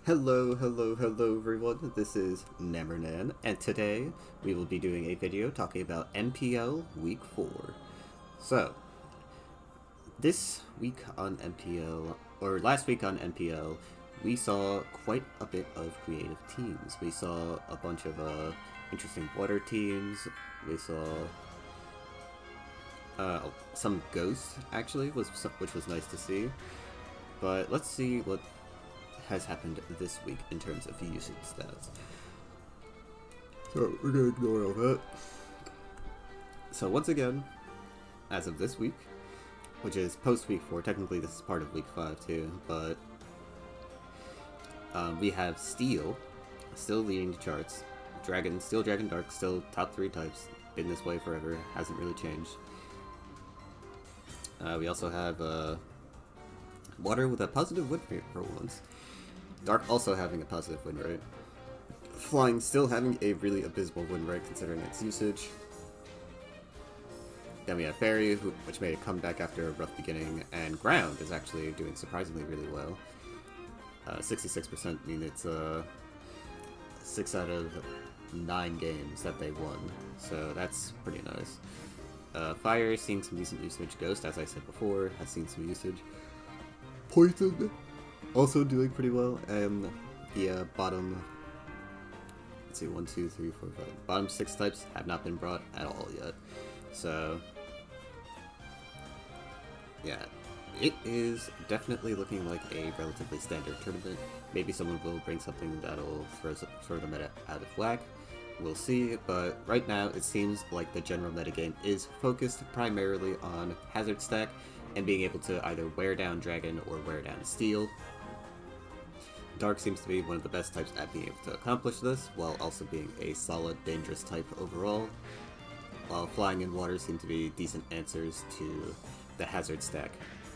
Hello everyone, this is Nemernan, and today we will be doing a video talking about MPL Week 4. So, this week on MPL, or last week on MPL, we saw quite a bit of creative teams. We saw a bunch of interesting water teams, we saw some ghosts, actually, which was nice to see. But let's see what has happened this week in terms of usage stats. So we're gonna ignore all that. So once again, as of this week, which is post week 4, technically this is part of week 5 too, but we have Steel still leading the charts. Dragon, Steel, Dragon, Dark, still top 3 types. Been this way forever, hasn't really changed. We also have Water with a positive win rate for once. Dark also having a positive win rate. Flying still having a really abysmal win rate considering its usage. Then we have Fairy, which made a comeback after a rough beginning, and Ground is actually doing surprisingly really well. 66% mean it's 6 out of 9 games that they won, so that's pretty nice. Fire seeing some decent usage. Ghost, as I said before, has seen some usage. Poison also doing pretty well, and the bottom, let's see, 1, 2, 3, 4, 5, bottom 6 types have not been brought at all yet, so yeah, it is definitely looking like a relatively standard tournament. Maybe someone will bring something that'll throw the meta out of whack, we'll see, but right now it seems like the general metagame is focused primarily on hazard stack and being able to either wear down Dragon or wear down Steel. Dark seems to be one of the best types at being able to accomplish this, while also being a solid, dangerous type overall, while Flying and Water seem to be decent answers to the hazard stack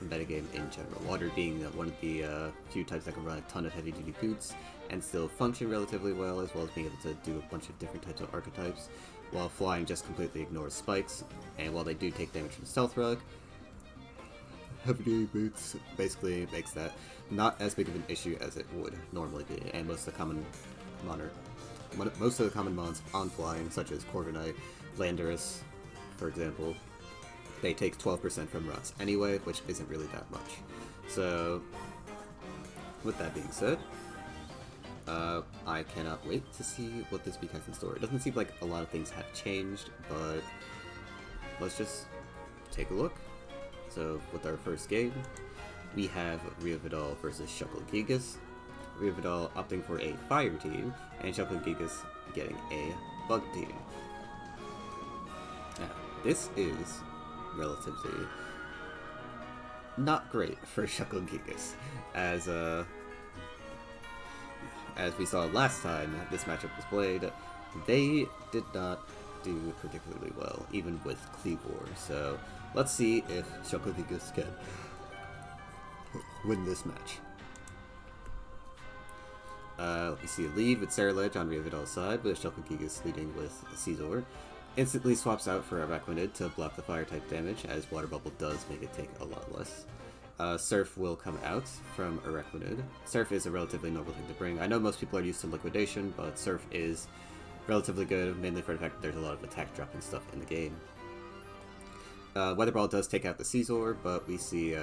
metagame in general. Water being one of the few types that can run a ton of heavy-duty boots and still function relatively well, as well as being able to do a bunch of different types of archetypes, while Flying just completely ignores spikes, and while they do take damage from Stealth Rug, heavy-duty boots basically makes that not as big of an issue as it would normally be, and most of the common mons on Flying, such as Corviknight, Landorus, for example, they take 12% from runs anyway, which isn't really that much. So, with that being said, I cannot wait to see what this week has in store. It doesn't seem like a lot of things have changed, but let's just take a look. So, with our first game, we have Rio Vidal versus Shucklegigas. Rio Vidal opting for a fire team, and Shucklegigas getting a bug team. Now, this is relatively not great for Shucklegigas, as we saw last time this matchup was played, they did not do particularly well, even with Cleavor, so let's see if Shucklegigas can win this match. We see a lead with Scarlet on Rio Vidal's side, with Shucklegigas leading with Caesar. Instantly swaps out for Araquanid to block the fire type damage, as Water Bubble does make it take a lot less. Surf will come out from Araquanid. Surf is a relatively normal thing to bring. I know most people are used to Liquidation, but Surf is relatively good, mainly for the fact that there's a lot of attack dropping stuff in the game. Weather Ball does take out the Caesar, but we see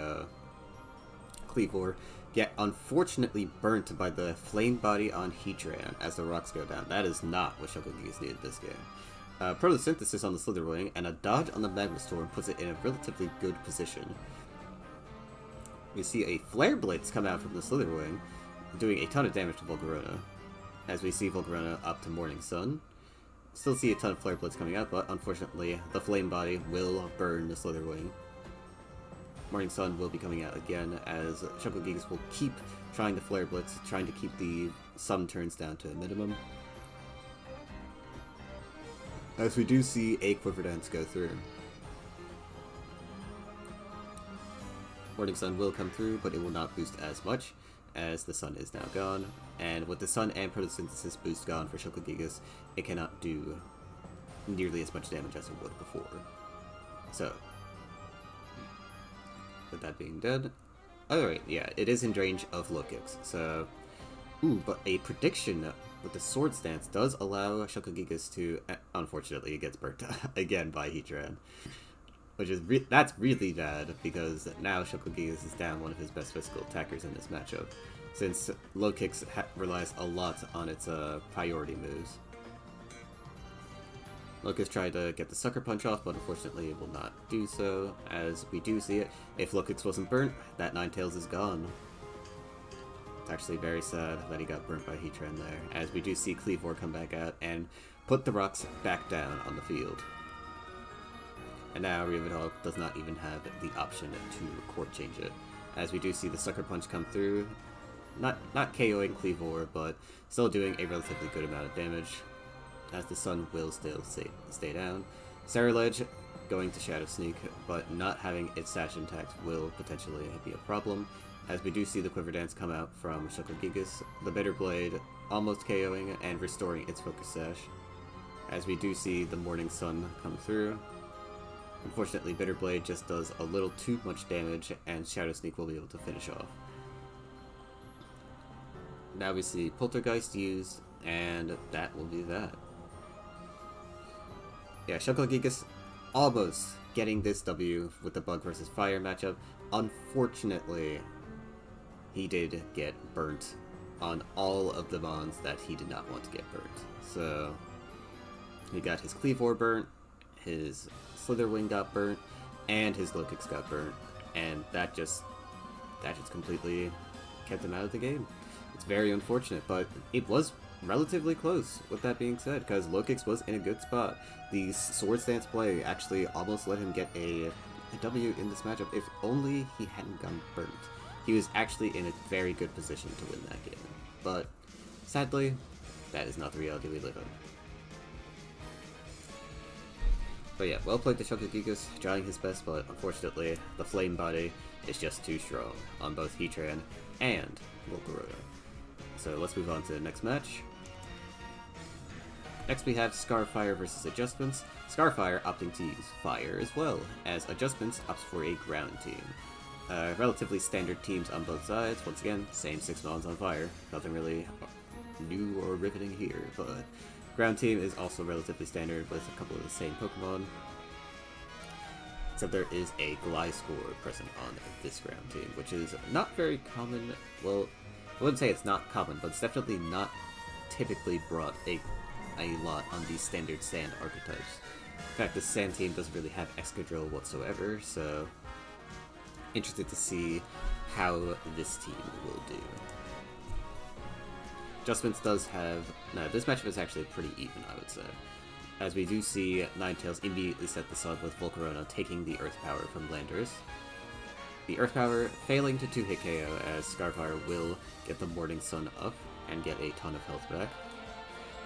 Cleavor get unfortunately burnt by the Flame Body on Heatran as the rocks go down. That is not what Shucklegigas needed this game. Photosynthesis on the Slitherwing and a dodge on the Magma Storm puts it in a relatively good position. We see a Flare Blitz come out from the Slitherwing, doing a ton of damage to Volcarona, as we see Volcarona up to Morning Sun. Still see a ton of Flare Blitz coming out, but unfortunately the Flame Body will burn the Slitherwing. Morning Sun will be coming out again, as Shucklegigas will keep trying to Flare Blitz, trying to keep the Sun turns down to a minimum. As we do see a Quiver Dance go through. Morning Sun will come through, but it will not boost as much, as the Sun is now gone. And with the Sun and Photosynthesis boost gone for Shucklegigas, it cannot do nearly as much damage as it would before. So, with that being dead, alright, yeah, it is in range of low kicks, so Ooh, but a prediction with the Sword Stance does allow Shucklegigas to... Unfortunately, it gets burnt again by Heatran. Which is that's really bad, because now Shucklegigas is down one of his best physical attackers in this matchup, since low kicks relies a lot on its priority moves. Low kicks tried to get the Sucker Punch off, but unfortunately it will not do so, as we do see it. If low kicks wasn't burnt, that Ninetales is gone. It's actually very sad that he got burnt by Heatran there, as we do see Kleavor come back out and put the rocks back down on the field. And now Rio Vidal does not even have the option to court change it, as we do see the Sucker Punch come through, not KOing Kleavor, but still doing a relatively good amount of damage, as the sun will still stay down. Scarlet going to Shadow Sneak, but not having its sash intact will potentially be a problem, as we do see the Quiver Dance come out from Shucklegigas, the Bitter Blade almost KOing and restoring its Focus Sash, as we do see the Morning Sun come through. Unfortunately, Bitter Blade just does a little too much damage, and Shadow Sneak will be able to finish off. Now we see Poltergeist used, and that will be that. Yeah, Shucklegigas almost getting this W with the Bug versus Fire matchup. Unfortunately, he did get burnt on all of the mons that he did not want to get burnt. So, he got his Kleavor burnt, his Slitherwing got burnt, and his low kicks got burnt, and that just completely kept him out of the game. It's very unfortunate, but it was relatively close, with that being said, because low kicks was in a good spot. The Sword Stance play actually almost let him get a W in this matchup. If only he hadn't gotten burnt. He was actually in a very good position to win that game. But, sadly, that is not the reality we live in. But yeah, well played to Shucklegigas, trying his best, but unfortunately, the Flame Body is just too strong on both Heatran and Volcarona. So let's move on to the next match. Next we have Scarfire versus Adjustments. Scarfire opting to use Fire as well, as Adjustments opts for a Ground team. Relatively standard teams on both sides. Once again, same 6 mons on Fire. Nothing really new or riveting here, but Ground team is also relatively standard with a couple of the same Pokemon. Except there is a Gliscor present on this Ground team, which is not very common. Well, I wouldn't say it's not common, but it's definitely not typically brought a lot on these standard Sand archetypes. In fact, the Sand team doesn't really have Excadrill whatsoever, so interested to see how this team will do. Adjustments does have... No, this matchup is actually pretty even, I would say, as we do see Ninetales immediately set the sun with Volcarona taking the Earth Power from Landorus. The Earth Power failing to 2-hit KO, as Scarfire will get the Morning Sun up and get a ton of health back.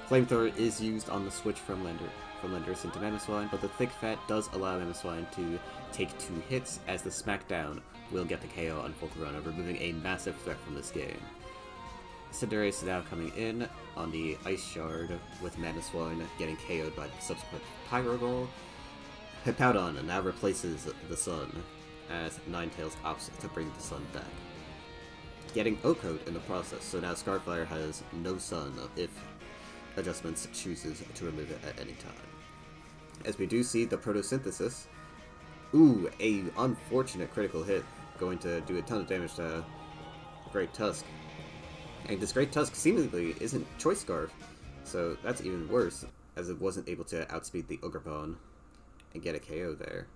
Flamethrower is used on the switch from Landorus into Mamoswine, but the Thick Fat does allow Mamoswine to take 2 hits, as the Smackdown will get the KO on Volcarona, removing a massive threat from this game. Cinderace now coming in on the Ice Shard, with Mamoswine getting KO'd by the subsequent Pyro Ball. Hippowdon now replaces the Sun, as Ninetales opts to bring the Sun back, getting O-Code in the process, so now Scarfire has no Sun if Adjustments chooses to remove it at any time. As we do see the Photosynthesis, ooh, a unfortunate critical hit, going to do a ton of damage to Great Tusk. And this Great Tusk seemingly isn't Choice Scarf, so that's even worse, as it wasn't able to outspeed the Ogerpon and get a KO there.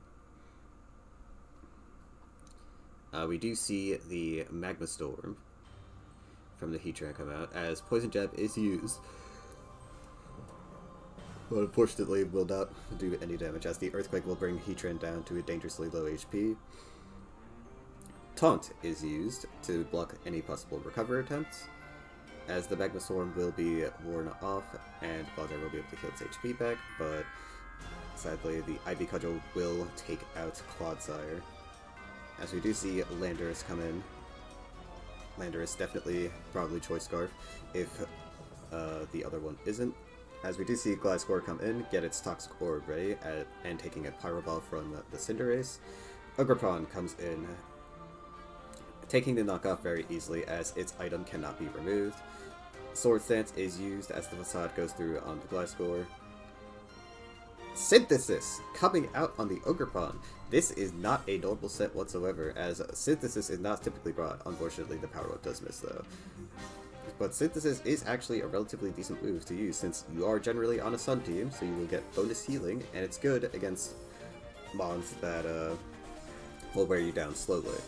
We do see the Magma Storm from the Heatran come out, as Poison Jab is used, but unfortunately will not do any damage, as the Earthquake will bring Heatran down to a dangerously low HP. Taunt is used to block any possible recover attempts, as the Magma Storm will be worn off and Bowser will be able to heal its HP back, but sadly the Ivy Cudgel will take out Clodsire. As we do see Landorus come in. Landorus definitely probably Choice Scarf if the other one isn't. As we do see Gliscor come in, get its Toxic Orb ready, and taking a Pyro Ball from the Cinderace. Ogerpon comes in, taking the knockoff very easily as its item cannot be removed. Sword Stance is used as the facade goes through on the Gliscor. Synthesis coming out on the Ogerpon. This is not a normal set whatsoever, as Synthesis is not typically brought. Unfortunately, the power up does miss though. But Synthesis is actually a relatively decent move to use since you are generally on a Sun team, so you will get bonus healing, and it's good against mons that will wear you down slowly.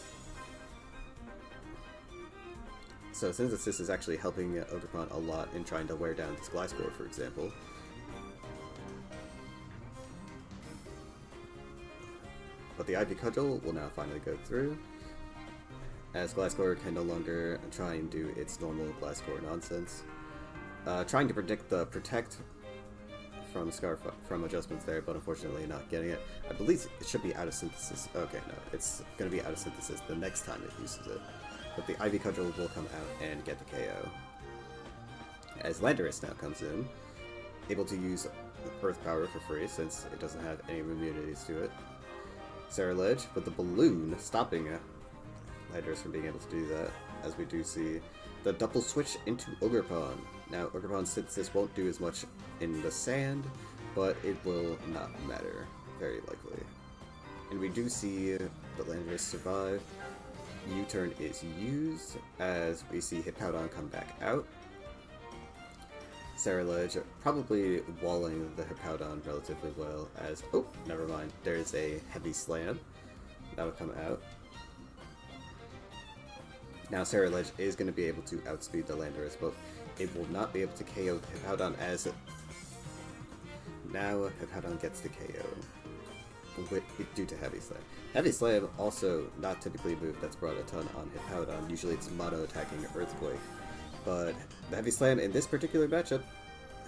So Synthesis is actually helping Ogerpon a lot in trying to wear down this Gliscor, for example. But the Ivy Cudgel will now finally go through, as Gliscor can no longer try and do its normal Gliscor nonsense. Trying to predict the Protect from from adjustments there, but unfortunately not getting it. I believe it should be out of Synthesis. Okay, no, it's going to be out of Synthesis the next time it uses it. But the Ivy Cudgel will come out and get the KO. As Landorus now comes in, able to use Earth Power for free since it doesn't have any immunities to it. Scarlet with the balloon stopping Landorus from being able to do that, as we do see the double switch into Ogerpon. Now, Ogerpon's Synthesis won't do as much in the sand, but it will not matter, very likely. And we do see the Landorus survive. U-turn is used, as we see Hippowdon come back out. Scarlet probably walling the Hippowdon relatively well, as... oh, never mind, there's a heavy slam. That'll come out. Now Scarlet is going to be able to outspeed the Landorus, but it will not be able to KO the Hippowdon, as now Hippowdon gets the KO due to Heavy Slam. Heavy Slam also not typically a move that's brought a ton on Hippowdon. Usually it's mono attacking Earthquake. But the Heavy Slam in this particular matchup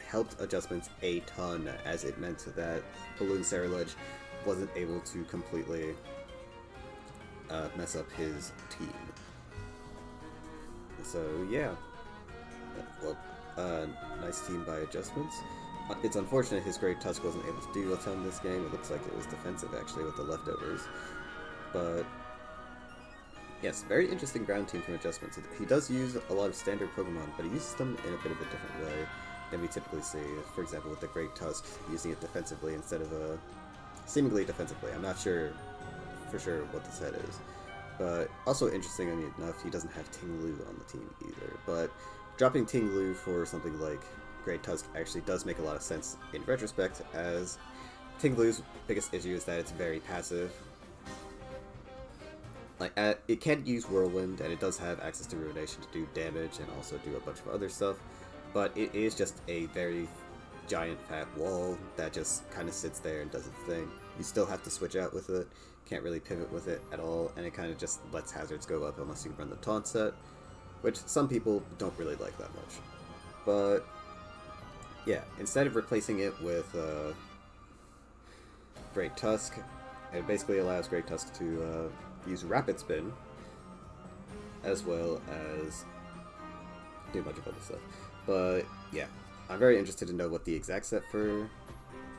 helped adjustments a ton, as it meant that Balloon Scarlet wasn't able to completely mess up his team. So yeah, well, nice team by adjustments. It's unfortunate his Great Tusk wasn't able to do a ton this game. It looks like it was defensive actually with the leftovers. But yes, very interesting ground team from adjustments. He does use a lot of standard Pokemon, but he uses them in a bit of a different way than we typically see. For example, with the Great Tusk, using it defensively instead of seemingly defensively. I'm not sure for sure what the set is. But also interestingly enough, he doesn't have Ting-Lu on the team either. But dropping Ting-Lu for something like Great Tusk actually does make a lot of sense in retrospect, as Ting-Lu's biggest issue is that it's very passive. Like, it can use Whirlwind, and it does have access to Ruination to do damage and also do a bunch of other stuff, but it is just a very giant fat wall that just kind of sits there and does its thing. You still have to switch out with it, can't really pivot with it at all, and it kind of just lets hazards go up unless you run the taunt set, which some people don't really like that much. But yeah, instead of replacing it with Great Tusk, it basically allows Great Tusk to use Rapid Spin, as well as do a bunch of other stuff. But yeah, I'm very interested to know what the exact set for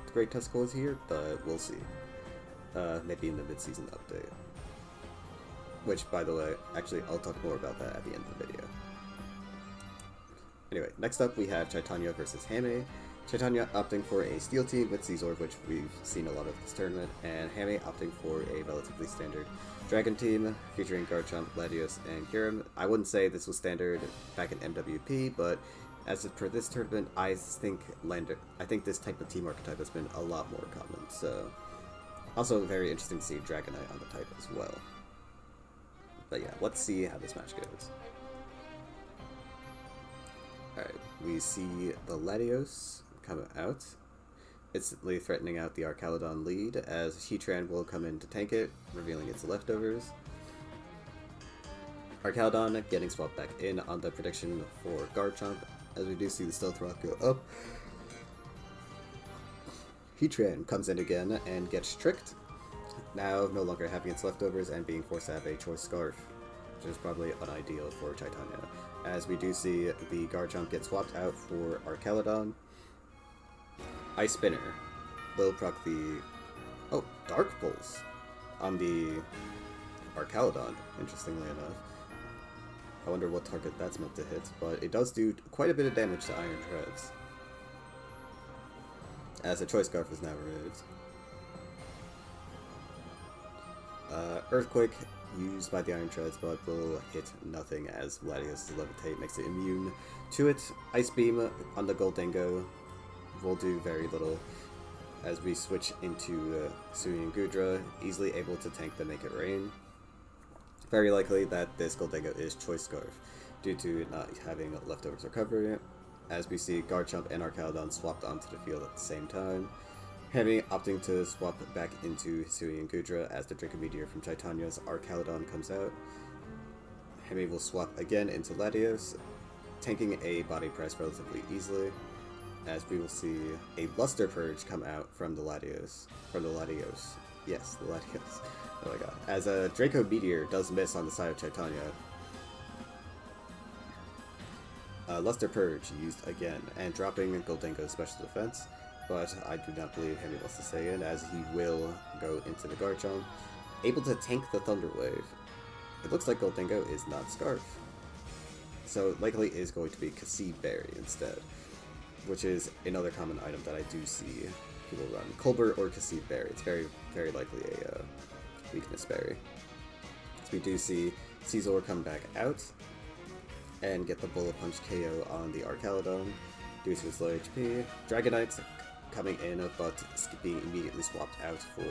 the Great Tusk was here, but we'll see. Maybe in the mid-season update. Which, by the way, actually, I'll talk more about that at the end of the video. Anyway, next up we have Chaitanya versus Hame. Chaitanya opting for a Steel team with Caesar, which we've seen a lot of this tournament, and Hame opting for a relatively standard Dragon team, featuring Garchomp, Latios, and Kyurem. I wouldn't say this was standard back in MWP, but as per this tournament, I think this type of team archetype has been a lot more common, so... Also very interesting to see Dragonite on the type as well. But yeah, let's see how this match goes. Alright, we see the Latios come out, instantly threatening out the Archaludon lead, as Heatran will come in to tank it, revealing its leftovers. Archaludon getting swapped back in on the prediction for Garchomp, as we do see the Stealth Rock go up. Heatran comes in again and gets tricked, now no longer having its leftovers and being forced to have a Choice Scarf, which is probably unideal for Chaitanya, as we do see the Garchomp get swapped out for Archaludon. Ice Spinner will proc the... oh, Dark Pulse on the Archaludon, interestingly enough, I wonder what target that's meant to hit, but it does do quite a bit of damage to Iron Treads, as a Choice Scarf is now removed. Earthquake used by the Iron Treads, but will hit nothing as Latios' Levitate makes it immune to it. Ice Beam on the Gholdengo will do very little, as we switch into Sui and Goodra, easily able to tank the Make It Rain. Very likely that this Gholdengo is Choice Scarf, due to not having Leftovers Recovery, as we see Garchomp and Archaludon swapped onto the field at the same time. Hemi opting to swap back into Sui and Goodra as the Draco Meteor from Chaitanya's Archaludon comes out. Hemi will swap again into Latios, tanking a Body Press relatively easily, as we will see a Luster Purge come out from the Latios. Yes, the Latios. Oh my god. As a Draco Meteor does miss on the side of Chaitanya. Luster Purge used again, and dropping Gholdengo's special defense, but I do not believe Hemi wants to stay in, as he will go into the Garchomp, able to tank the Thunder Wave. It looks like Gholdengo is not Scarf, so likely is going to be Qwily Berry instead, which is another common item that I do see people run. Colbert or Qwily Berry. It's very, very likely a weakness berry. So we do see Scizor come back out and get the Bullet Punch KO on the Archaludon due to its low HP. Dragonite coming in, but being immediately swapped out for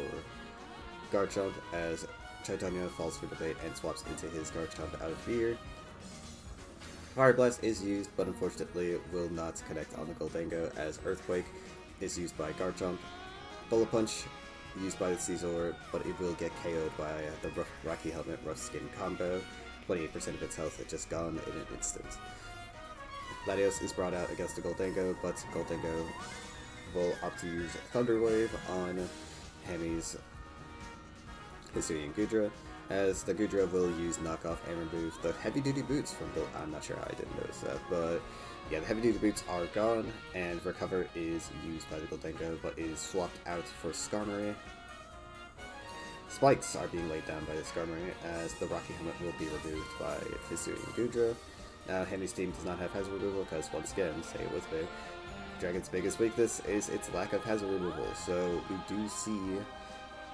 Garchomp, as Chaitanya falls for the bait and swaps into his Garchomp out of fear. Fire Blast is used, but unfortunately will not connect on the Gholdengo, as Earthquake is used by Garchomp. Bullet Punch used by the Scizor, but it will get KO'd by the Rocky Helmet Rough Skin combo. 28% of its health is just gone in an instant. Latios is brought out against the Gholdengo, but Gholdengo will opt to use Thunder Wave on Hemi's Hisui and Goodra, as the Goodra will use Knockoff and remove the Heavy Duty Boots from the... I'm not sure how I didn't notice that, but yeah, the Heavy Duty Boots are gone, and Recover is used by the Gholdengo, but is swapped out for Skarmory. Spikes are being laid down by the Skarmory, as the Rocky Helmet will be removed by Hisui and Goodra. Now, Hemi's team does not have hazard removal, because once again, say it with me, Dragon's biggest weakness is its lack of hazard removal, so we do see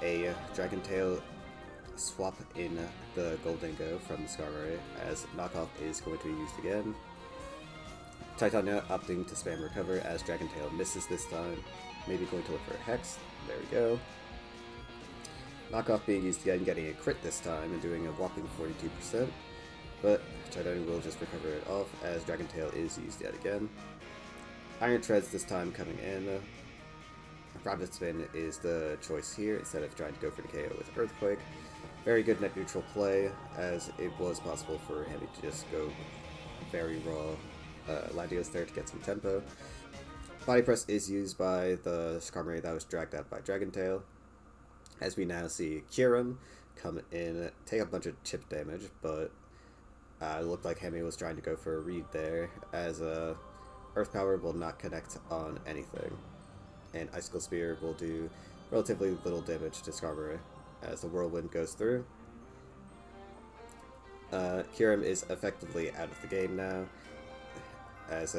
a Dragon Tail swap in the Gholdengo from the Skarmory, as Knockoff is going to be used again. Chaitanya opting to spam Recover, as Dragon Tail misses this time, maybe going to look for a Hex. There we go. Knockoff being used again, getting a crit this time and doing a whopping 42%, but Chaitanya will just recover it off, as Dragon Tail is used yet again. Iron Treads this time coming in. Rapid Spin is the choice here, instead of trying to go for the KO with Earthquake. Very good net neutral play, as it was possible for Hemi to just go very raw Latios there to get some tempo. Body Press is used by the Skarmory that was dragged out by Dragon Tail, as we now see Kyurem come in, take a bunch of chip damage, but it looked like Hemi was trying to go for a read there, as Earth Power will not connect on anything, and Icicle Spear will do relatively little damage to Skarmory as the Whirlwind goes through. Kyurem is effectively out of the game now, as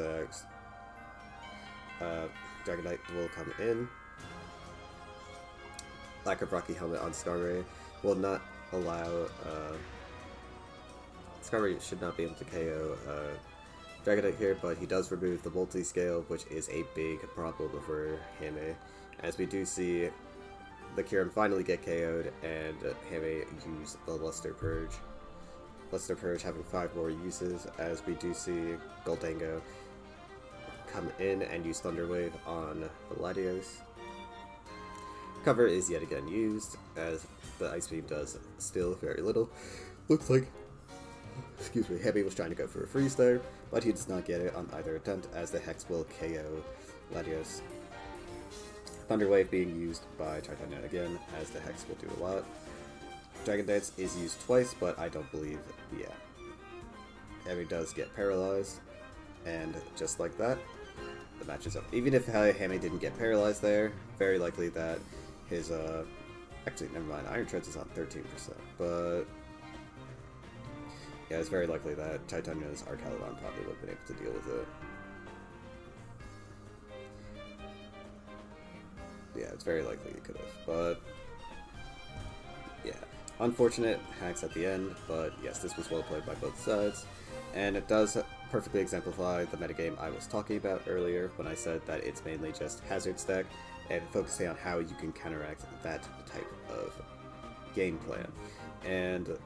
Dragonite will come in. Lack of Rocky Helmet on Skarmory will not allow... Skarmory should not be able to KO Dragonite here, but he does remove the multi-scale, which is a big problem for Hemi, as we do see the Kyurem finally get KO'd, and Hemi use the Luster Purge. Luster Purge having 5 more uses, as we do see Gholdengo come in and use Thunder Wave on the Latios. Cover is yet again used, as the Ice Beam does still very little. Looks like, excuse me, Hemi was trying to go for a Freeze there, but he does not get it on either attempt, as the Hex will KO Latios. Thunder Wave being used by Chaitanya again, as the Hex will do a lot. Dragon Dance is used twice, but I don't believe, yeah. Hemi does get paralyzed, and just like that, the match is up. Even if Hemi didn't get paralyzed there, very likely that his, actually, never mind, Iron Treads is on 13%, but Yeah, it's very likely that Chaitanya's Arcaludon probably would have been able to deal with it. Yeah, it's very likely he could have, but yeah. Unfortunate hacks at the end, but yes, this was well played by both sides, and it does perfectly exemplify the metagame I was talking about earlier when I said that it's mainly just hazard stack and focusing on how you can counteract that type of game plan. And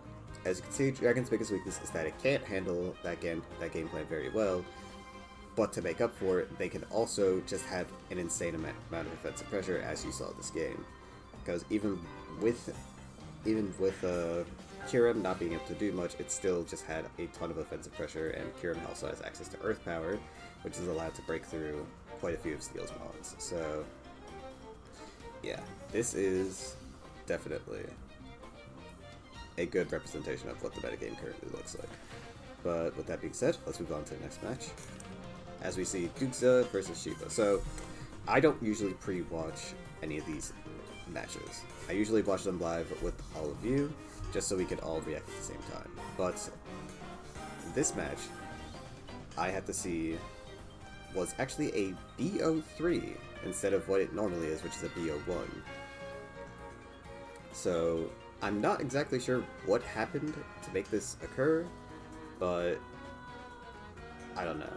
as you can see, Dragon's biggest weakness is that it can't handle that game plan very well, but to make up for it, they can also just have an insane amount of offensive pressure, as you saw this game. Because even with Kyurem not being able to do much, it still just had a ton of offensive pressure, and Kyurem also has access to Earth Power, which is allowed to break through quite a few of Steel's mons. So, yeah, this is definitely a good representation of what the metagame currently looks like. But with that being said, let's move on to the next match. As we see DugZa versus Shiba. So, I don't usually pre-watch any of these matches. I usually watch them live with all of you, just so we can all react at the same time. But this match, I had to see, was actually a BO3 instead of what it normally is, which is a BO1. So, I'm not exactly sure what happened to make this occur, but I don't know.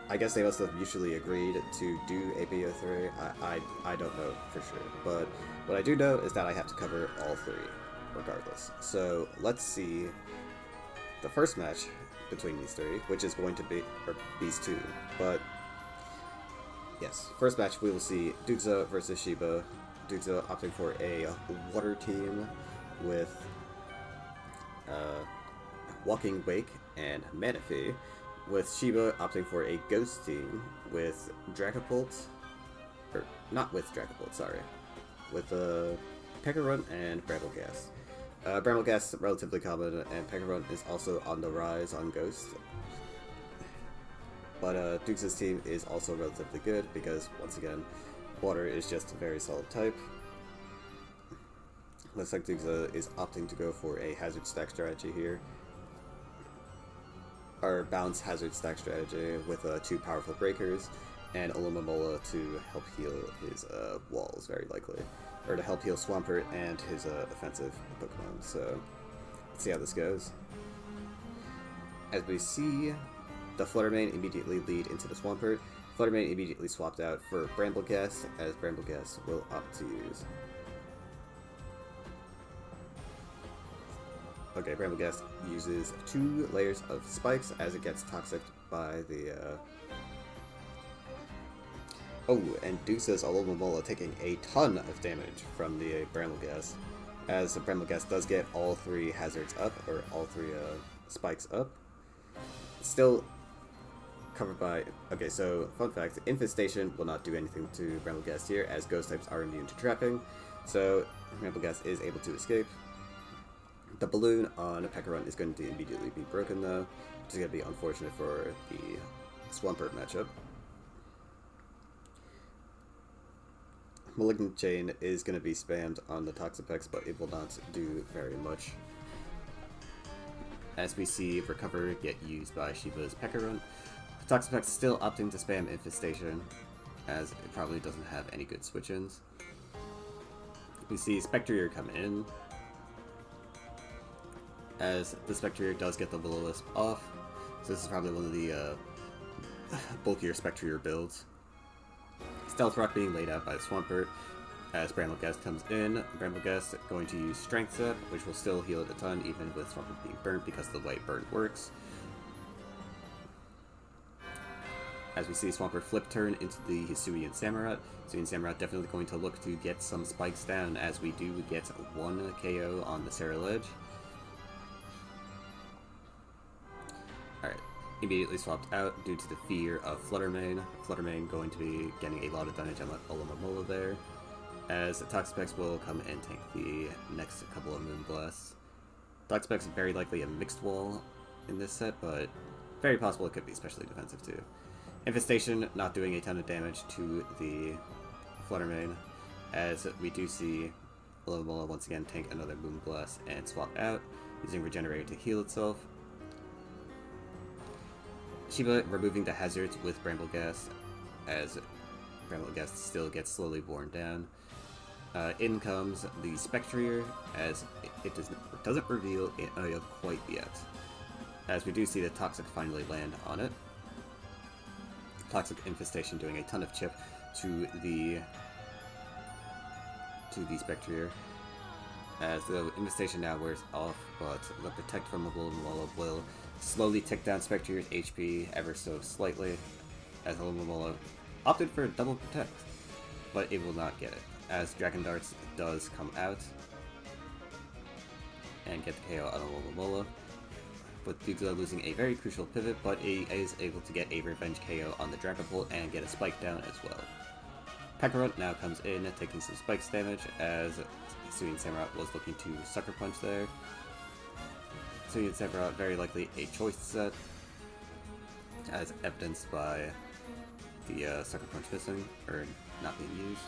I guess they must have mutually agreed to do a BO3. I don't know for sure, but what I do know is that I have to cover all three, regardless. So let's see the first match between these three, which is going to be these two. But yes, first match we will see DugZa versus Shiba. DugZa opting for a water team with Walking Wake and Manaphy, with Shiba opting for a Ghost team with Dragapult, or not with Dragapult, sorry, with Pekarunt and Brambleghast. Brambleghast is relatively common, and Pekarunt is also on the rise on Ghost. But DugZa's team is also relatively good because, once again, water is just a very solid type. Looks like DugZa is opting to go for a hazard stack strategy here. Or balanced hazard stack strategy with two powerful breakers and Alomomola to help heal his walls, very likely. Or to help heal Swampert and his offensive Pokemon. So, let's see how this goes. As we see, the Fluttermane immediately lead into the Swampert. Fluttermane immediately swapped out for Brambleghast, as Brambleghast will opt to use. Okay, Brambleghast uses 2 layers of spikes as it gets toxic by the, Oh, and DugZa's Alomomola taking a ton of damage from the Brambleghast, as the Brambleghast does get all 3 hazards up, or all 3 spikes up. Still covered by... Okay, so, fun fact, Infestation will not do anything to Brambleghast here, as Ghost types are immune to trapping, so Brambleghast is able to escape. The balloon on Pekarunt is going to immediately be broken though, which is going to be unfortunate for the Swampert matchup. Malignant Chain is going to be spammed on the Toxapex, but it will not do very much. As we see Recover get used by Shiba's Pekarunt, Toxapex still opting to spam Infestation, as it probably doesn't have any good switch-ins. We see Spectrier come in, as the Spectrier does get the Will-O-Wisp off, so this is probably one of the bulkier Spectrier builds. Stealth Rock being laid out by the Swampert, as Brambleghast comes in. Brambleghast going to use Strength Step, which will still heal it a ton, even with Swampert being burnt, because the white burn works. As we see Swampert flip turn into the Hisuian Samurott. Hisuian Samurott definitely going to look to get some spikes down, as we do get 1 KO on the Ceruledge. Alright, immediately swapped out due to the fear of Fluttermane. Fluttermane going to be getting a lot of damage on Alomomola there, as Toxapex will come and tank the next couple of Moonblasts. Toxapex is very likely a mixed wall in this set, but very possible it could be especially defensive too. Infestation not doing a ton of damage to the Fluttermane, as we do see Alomomola once again tank another Moonblast and swap out, using Regenerate to heal itself. Shiba removing the hazards with Brambleghast, as Brambleghast still gets slowly worn down. In comes the Spectrier, as it doesn't reveal an item quite yet. As we do see the Toxic finally land on it. Toxic Infestation doing a ton of chip to the Spectrier. As the Infestation now wears off, but the Protect from the Alomomola will slowly tick down Spectrier's HP ever so slightly, as Alomomola opted for double Protect, but it will not get it, as Dragon Darts does come out and get the KO on Alomomola, with DugZa losing a very crucial pivot, but he is able to get a Revenge KO on the Dragon Bolt and get a Spike down as well. Pekarunt now comes in, taking some Spikes damage, as Hisuian Samurott was looking to Sucker Punch there. Hisuian Samurott very likely a choice set, as evidenced by the Sucker Punch missing, or not being used,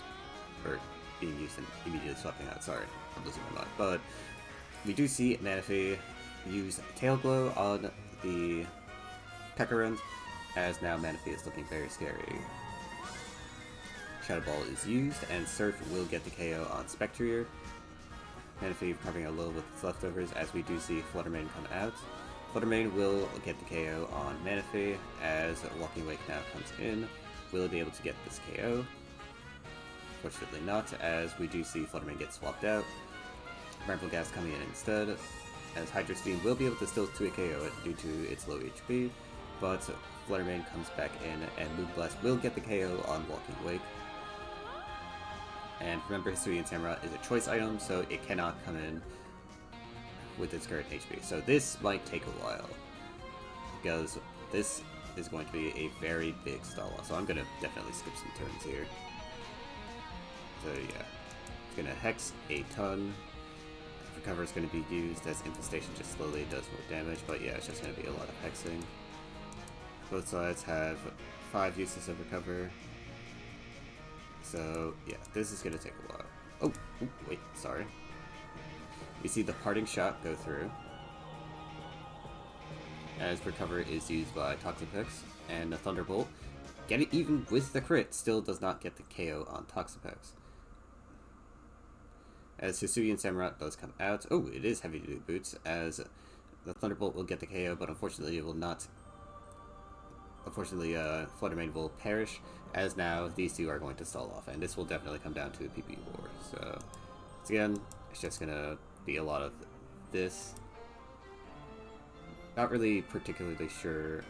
or being used and immediately swapping out. Sorry, I'm losing my mind. But we do see Manaphy use Tail Glow on the Pekarunt, as now Manaphy is looking very scary. Shadow Ball is used, and Surf will get the KO on Spectrier. Manaphy recovering a little with its leftovers, as we do see Fluttermane come out. Fluttermane will get the KO on Manaphy, as Walking Wake now comes in. Will it be able to get this KO? Fortunately not, as we do see Fluttermane get swapped out. Brambleghast coming in instead, as Hydra's Fiend will be able to still 2 KO it due to its low HP, but Fluttermane comes back in, and Moonblast will get the KO on Walking Wake. And remember, Hisuian Samurott is a choice item, so it cannot come in with its current HP. So this might take a while, because this is going to be a very big stall loss. So I'm going to definitely skip some turns here. So yeah, it's going to Hex a ton. Recover is going to be used, as Infestation just slowly does more damage, but yeah, it's just going to be a lot of hexing. Both sides have 5 uses of Recover. So, yeah, this is going to take a while. Oh, wait, sorry. We see the Parting Shot go through, as Recover is used by Toxapex, and the Thunderbolt, get it even with the crit, still does not get the KO on Toxapex. As Hisuian Samurott does come out, oh, it is Heavy Duty Boots, as the Thunderbolt will get the KO, but unfortunately it will not. Unfortunately, Fluttermane will perish, as now these two are going to stall off, and this will definitely come down to a PP war. So, once again, it's just going to be a lot of this. Not really particularly sure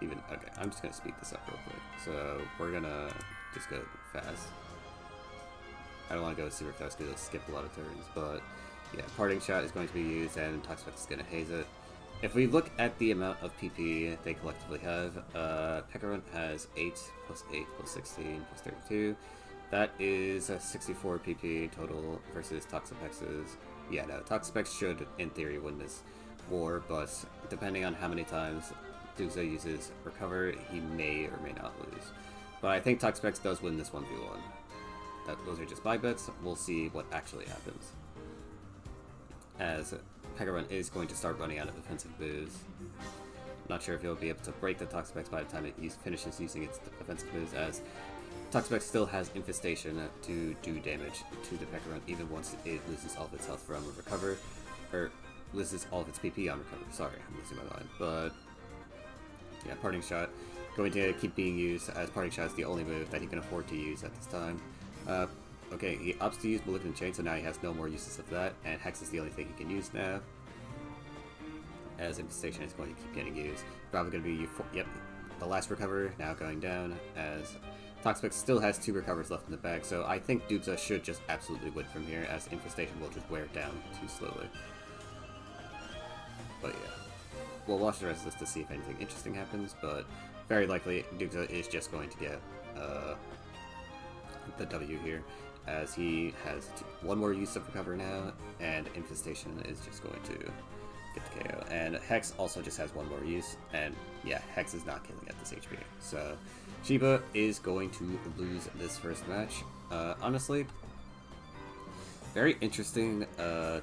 even. Okay, I'm just going to speed this up real quick. So, we're going to just go fast. I don't want to go super fast because it'll skip a lot of turns, but yeah, Parting Shot is going to be used, and Toxapex is going to haze it. If we look at the amount of PP they collectively have, Pekarunt has 8 plus 8 plus 16 plus 32. That is 64 PP total versus Toxapex's. Yeah, no, Toxapex should, in theory, win this war, but depending on how many times DugZa uses Recover, he may or may not lose. But I think Toxapex does win this 1v1. Those are just my bets. We'll see what actually happens, as Pekarunt is going to start running out of offensive moves. Not sure if he'll be able to break the Toxapex by the time it finishes using its offensive moves, as Toxapex still has Infestation to do damage to the Pekarunt even once it loses all of its health from Recover, or loses all of its PP on Recover. Sorry, I'm losing my mind. But yeah, Parting Shot going to keep being used, as Parting Shot is the only move that he can afford to use at this time. Okay, he opts to use Malignant Chain, so now he has no more uses of that, and Hex is the only thing he can use now, as Infestation is going to keep getting used. Probably going to be, yep, the last Recover now going down, as Toxapex still has 2 Recovers left in the bag, so I think DugZa should just absolutely win from here, as Infestation will just wear it down too slowly. But yeah, we'll watch the rest of this to see if anything interesting happens, but very likely DugZa is just going to get the W here, as he has 1 more use of Recover now, and Infestation is just going to get the KO. And Hex also just has 1 more use, and yeah, Hex is not killing at this HP. So Shiba is going to lose this first match. Honestly, very interesting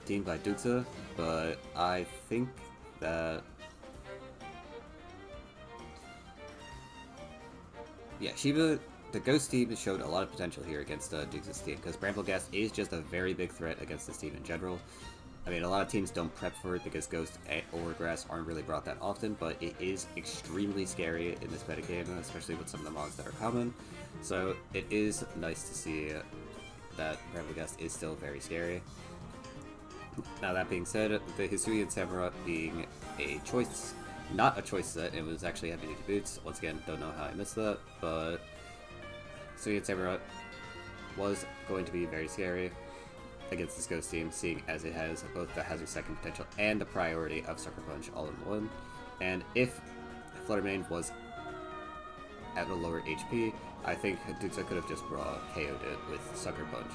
team by DugZa, but I think that Yeah, Shiba, the Ghost team showed a lot of potential here against DugZa's team, because Bramblegast is just a very big threat against this team in general. I mean, a lot of teams don't prep for it because Ghost or Grass aren't really brought that often, but it is extremely scary in this metagame, especially with some of the mods that are common. So it is nice to see that Bramblegast is still very scary. Now that being said, the Hisuian Samurai being a choice, not a choice set, it was actually heavy duty boots. Once again, don't know how I missed that, but Hisuian Samurai was going to be very scary against this Ghost team, seeing as it has both the hazard second potential and the priority of Sucker Punch all in one. And if Fluttermane was at a lower HP, I think DugZa could have just raw KO'd it with Sucker Punch.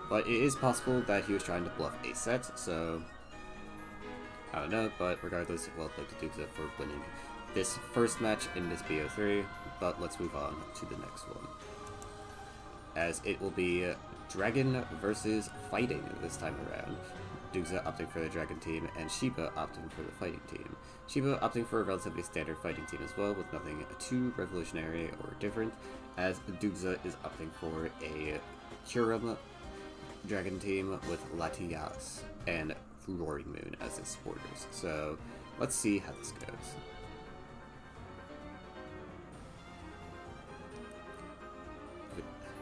But it is possible that he was trying to bluff a set, so I don't know, but regardless, well played to DugZa for winning this first match in this BO3, but let's move on to the next one. As it will be Dragon versus Fighting this time around. DugZa opting for the Dragon team, and Shiba opting for the Fighting team. Shiba opting for a relatively standard Fighting team as well, with nothing too revolutionary or different, as DugZa is opting for a Curum Dragon team with Latias and Roaring Moon as its supporters. So let's see how this goes.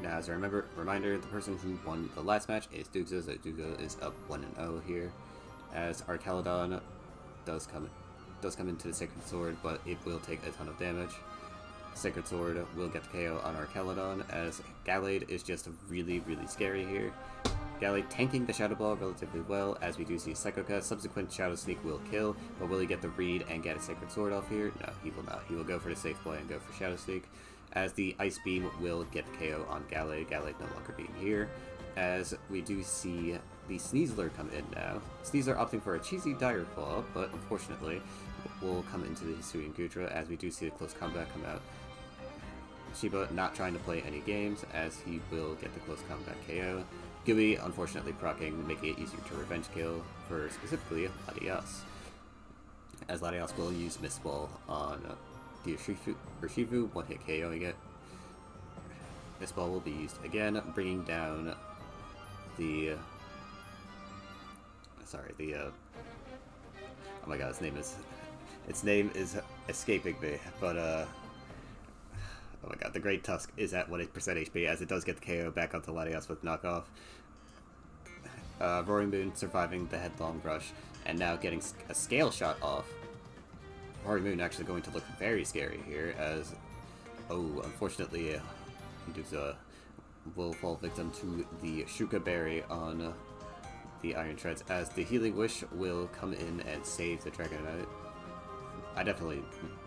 Now, as a reminder, the person who won the last match is DugZa, so DugZa is up 1-0 here, as our Caledon does come into the Sacred Sword, but it will take a ton of damage. Sacred Sword will get the KO on our Caledon, as Gallade is just really, really scary here. Gallade tanking the Shadow Ball relatively well, as we do see Psycho Cut. Subsequent Shadow Sneak will kill, but will he get the read and get a Sacred Sword off here? No, he will not. He will go for the safe play and go for Shadow Sneak, as the Ice Beam will get the KO on Gallade. Gallade no longer being here, as we do see the Sneasler come in now. Sneasler opting for a cheesy Dire Claw, but unfortunately will come into the Hisuian Gudra, as we do see the close combat come out. Shiba not trying to play any games, as he will get the close combat KO. Qwily unfortunately proccing, making it easier to revenge kill for specifically Latias, as Latias will use Mist Ball on the Urshifu, one-hit KOing it. Mist Ball will be used again, bringing down the... oh my god, its name is escaping me, but oh my god, the Great Tusk is at 1% HP, as it does get the KO back onto Latias with knockoff. Roaring Moon surviving the Headlong Rush, and now getting a Scale Shot off. Roaring Moon actually going to look very scary here, as, oh, unfortunately, DugZa will fall victim to the Shuka Berry on the Iron Treads, as the Healing Wish will come in and save the Dragonite. I definitely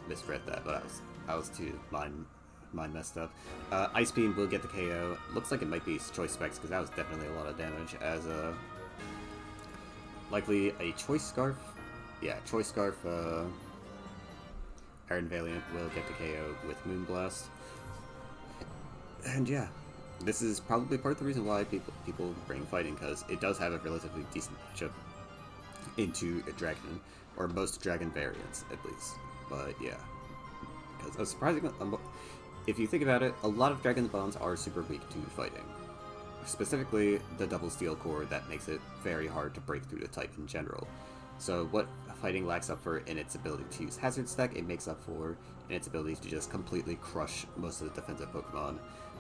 misread that, but I was too mind messed up. Ice Beam will get the KO. Looks like it might be Choice Specs, because that was definitely a lot of damage, as likely a Choice Scarf. Yeah, Choice Scarf, Iron Valiant will get the KO with Moonblast. And yeah, this is probably part of the reason why people bring Fighting, because it does have a relatively decent matchup into a Dragon, or most Dragon variants, at least. But yeah, because surprisingly, if you think about it, a lot of Dragon's Bonds are super weak to Fighting. Specifically, the double Steel Core that makes it very hard to break through the type in general. So what Fighting lacks up for in its ability to use Hazard Stack, it makes up for in its ability to just completely crush most of the defensive Pokemon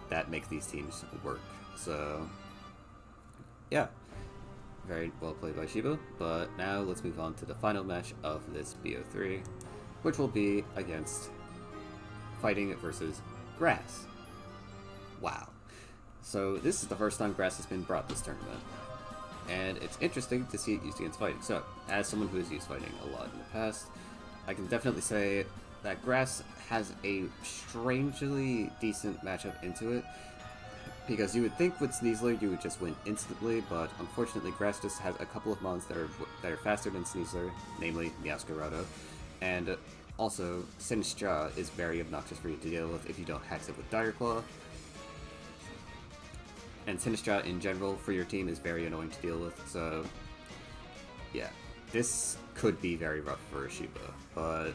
that make these teams work. So yeah, very well played by Shiba, but now let's move on to the final match of this BO3, which will be against Fighting versus Grass. Wow. So this is the first time Grass has been brought this tournament, and it's interesting to see it used against Fighting. So, as someone who has used Fighting a lot in the past, I can definitely say that Grass has a strangely decent matchup into it, because you would think with Sneasler you would just win instantly, but unfortunately Grass just has a couple of mons that are faster than Sneasler, namely Masskeauuu, and also Sinistcha is very obnoxious for you to deal with if you don't hex it with Dire Claw. And Sinistcha in general for your team is very annoying to deal with, so yeah, this could be very rough for Shiba, but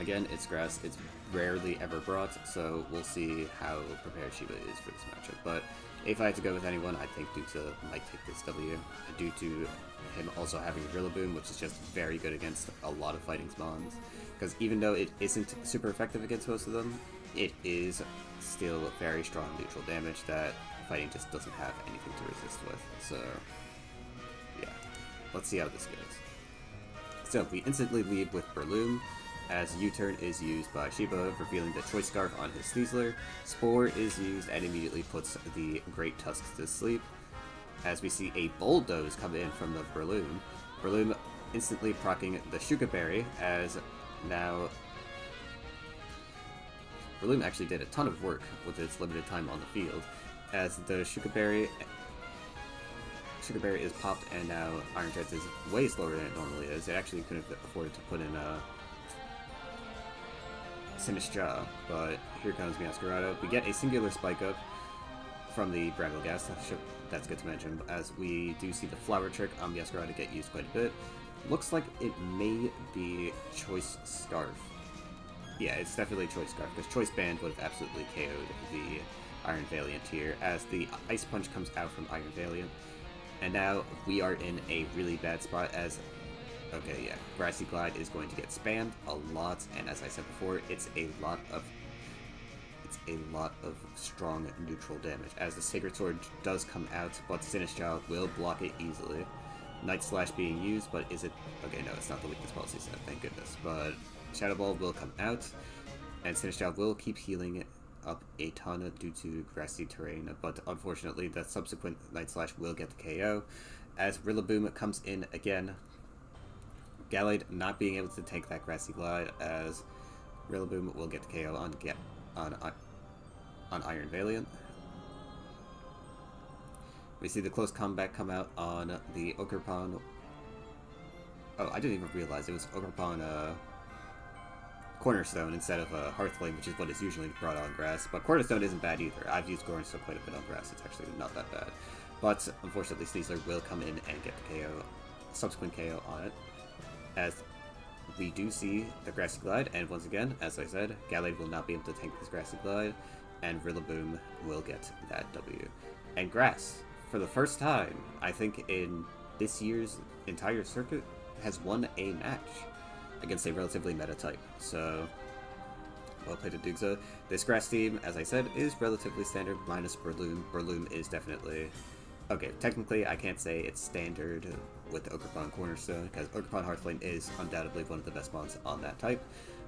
Again, it's grass. It's rarely ever brought, so we'll see how prepared Shiba is for this matchup. But if I had to go with anyone, I think DugZa might take this W, due to him also having Rillaboom, which is just very good against a lot of fighting spawns. Because even though it isn't super effective against most of them, it is still very strong neutral damage that fighting just doesn't have anything to resist with. So, yeah. Let's see how this goes. So, we instantly lead with Breloom, as U-turn is used by Shiba, revealing the Choice Scarf on his Sneasler. Spore is used and immediately puts the Great Tusks to sleep, as we see a Bulldoze come in from the Breloom. Breloom instantly proccing the Shuka Berry, as now Breloom actually did a ton of work with its limited time on the field, as the Shuka Berry is popped, and now Iron Chest is way slower than it normally is. It actually couldn't have afforded to put in a Sinistcha, but here comes Masskeauuu. We get a singular spike up from the Bramblegas. That's good to mention, as we do see the Flower Trick on Masskeauuu get used quite a bit. Looks like it may be Choice Scarf. Yeah, it's definitely Choice Scarf, because Choice Band would have absolutely KO'd the Iron Valiant here, as the Ice Punch comes out from Iron Valiant. And now we are in a really bad spot, as okay, yeah, Grassy Glide is going to get spammed a lot, and as I said before, it's a lot of strong neutral damage, as the Sacred Sword does come out, but Sinistcha will block it easily. Night Slash being used, but is it... okay, no, it's not the weakness policy set, thank goodness, but Shadow Ball will come out, and Sinistcha will keep healing up a ton due to grassy terrain, but unfortunately the subsequent Night Slash will get the KO, as Rillaboom comes in again. Gallade not being able to take that Grassy Glide, as Rillaboom will get the KO on Iron Valiant. We see the close combat come out on the Ogerpon. Oh, I didn't even realize it was Ogerpon Cornerstone instead of Hearthflame, which is what is usually brought on grass. But Cornerstone isn't bad either. I've used Cornerstone quite a bit on grass. It's actually not that bad. But unfortunately, Sneasler will come in and get the KO, subsequent KO on it, as we do see the Grassy Glide, and once again, as I said, Gallade will not be able to tank this Grassy Glide, and Rillaboom will get that W. And Grass, for the first time, I think in this year's entire circuit, has won a match against a relatively meta type. So, well played to DugZa. This Grass team, as I said, is relatively standard, minus Breloom. Breloom is definitely... okay, technically I can't say it's standard with the Ogerpon Cornerstone, because Ogerpon Hearthflame is undoubtedly one of the best spawns on that type.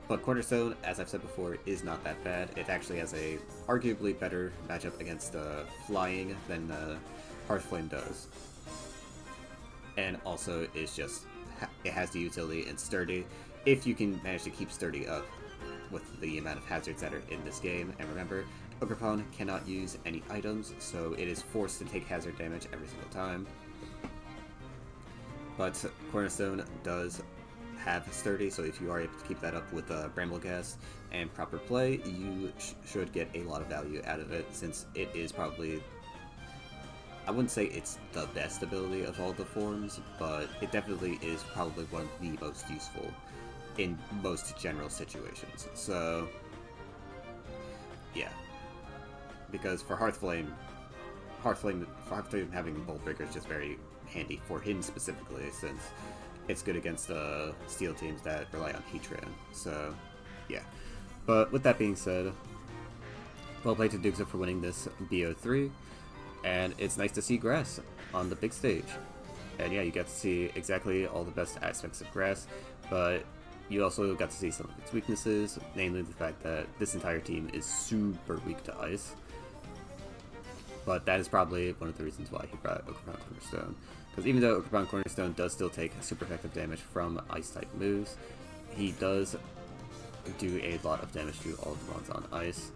But Cornerstone, as I've said before, is not that bad. It actually has a arguably better matchup against Flying than Hearthflame does. And also, it's just... it has the utility in Sturdy, if you can manage to keep Sturdy up with the amount of hazards that are in this game. And remember, Ogerpon cannot use any items, so it is forced to take hazard damage every single time. But Cornerstone does have Sturdy, so if you are able to keep that up with Bramblegas and proper play, you should get a lot of value out of it, since it is probably... I wouldn't say it's the best ability of all the forms, but it definitely is probably one of the most useful in most general situations. So, yeah. Because for Hearthflame having Bolt Breaker is just very handy for him specifically, since it's good against steel teams that rely on Heatran. So, yeah. But with that being said, well played to DugZa for winning this BO3. And it's nice to see Grass on the big stage. And yeah, you get to see exactly all the best aspects of Grass, but you also got to see some of its weaknesses, namely the fact that this entire team is super weak to Ice. But that is probably one of the reasons why he brought Ogerpon Cornerstone. Because even though Ogerpon Cornerstone does still take super effective damage from Ice-type moves, he does do a lot of damage to all the ones on Ice,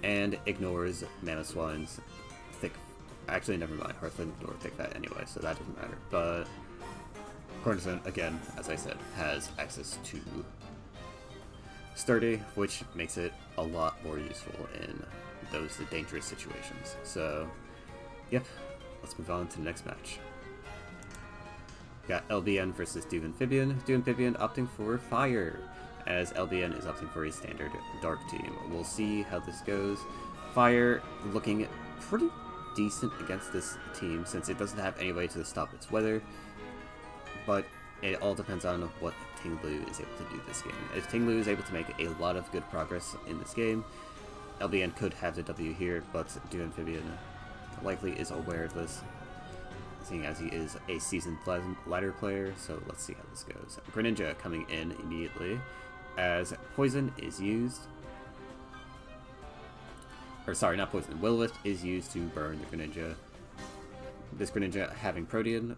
and ignores Mamoswine's thick... actually, never mind. Hearthflame ignore Thick Fat anyway, so that doesn't matter. But Cornerstone, again, as I said, has access to Sturdy, which makes it a lot more useful in those dangerous situations. So, yep, let's move on to the next match. Got LBN versus Dieu Amphibien. Dieu Amphibien opting for Fire, as LBN is opting for a standard Dark team. We'll see how this goes. Fire looking pretty decent against this team since it doesn't have any way to stop its weather, but it all depends on what Tinglu is able to do this game. If Tinglu is able to make a lot of good progress in this game, LBN could have the W here, but Dieu Amphibien likely is aware of this, seeing as he is a seasoned ladder player, so let's see how this goes. Greninja coming in immediately as Poison is used. Or sorry, not Poison. Will-O-Wisp is used to burn the Greninja. This Greninja having Protean,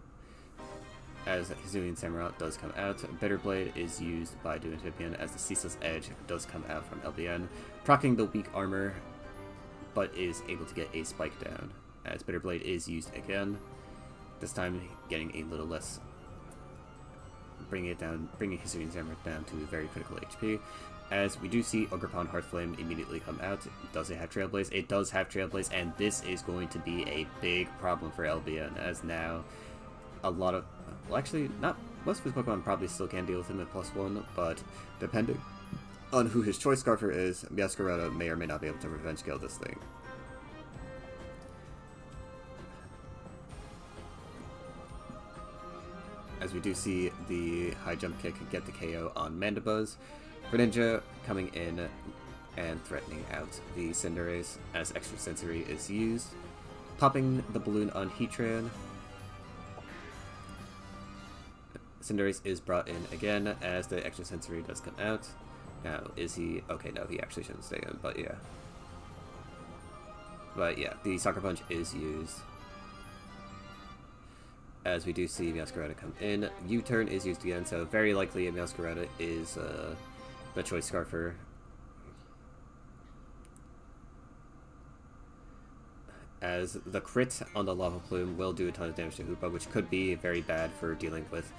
as Hisuian Samurott does come out. Bitter Blade is used by Dieu Amphibien as the Ceaseless Edge does come out from LBN, proccing the weak armor, but is able to get a spike down, as Bitter Blade is used again. This time getting a little less, bringing Hisuian Samurott down to very critical HP. As we do see Ogerpon Hearthflame immediately come out. Does it have Trailblaze? It does have Trailblaze, and this is going to be a big problem for LBN, as now a lot of, well actually, not most of his Pokemon probably still can deal with him at +1, but depending on who his choice Scarfer is, Masskeauuu may or may not be able to revenge scale this thing. As we do see the high jump kick get the KO on Mandibuzz. Greninja coming in and threatening out the Cinderace as Extra Sensory is used. Popping the balloon on Heatran. Cinderace is brought in again as the Extra Sensory does come out. Now, is he... okay, no, he actually shouldn't stay in, but yeah. But yeah, the Soccer Punch is used. As we do see Masskeauuu come in. U-turn is used again, so very likely Masskeauuu is the choice Scarfer. As the crit on the Lava Plume will do a ton of damage to Hoopa, which could be very bad for dealing with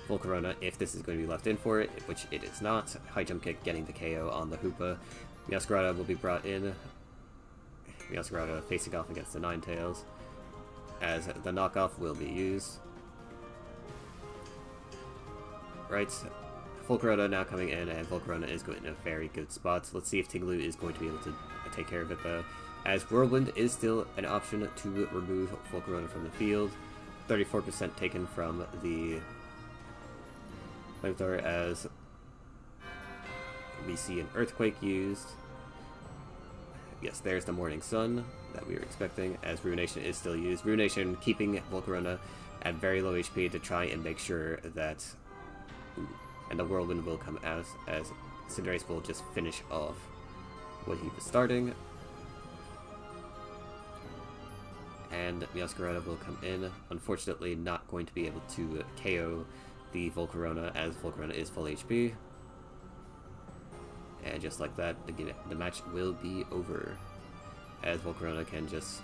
Volcarona if this is going to be left in for it, which it is not. High jump kick getting the KO on the Hoopa. Masskeauuu will be brought in. Masskeauuu facing off against the Ninetales, as the knockoff will be used. Right, Volcarona now coming in, and Volcarona is going in a very good spot. Let's see if Tinglu is going to be able to take care of it though, as Whirlwind is still an option to remove Volcarona from the field. 34% taken from the Flamethrower, as we see an Earthquake used. Yes, there's the Morning Sun that we were expecting, as Ruination is still used. Ruination keeping Volcarona at very low HP to try and make sure that... and the Whirlwind will come out, as Cinderace will just finish off what he was starting. And Masskeauuu will come in, unfortunately not going to be able to KO the Volcarona, as Volcarona is full HP. And just like that, the match will be over, as Volcarona can just...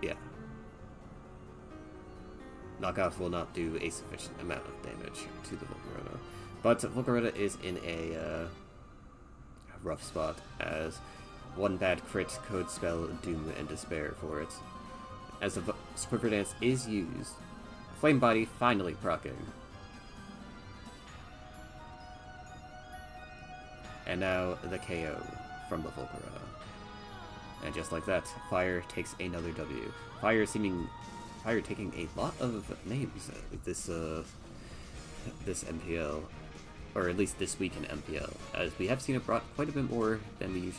yeah. Knockoff will not do a sufficient amount of damage to the Volcarona. But Volcarona is in a rough spot, as one bad crit could spell doom and despair for it. As the Quiver Dance is used, Flame Body finally proccing. And now the KO from the Volcarona. And just like that, Fire takes another W. Fire taking a lot of names this MPL, or at least this week in MPL, as we have seen it brought quite a bit more than we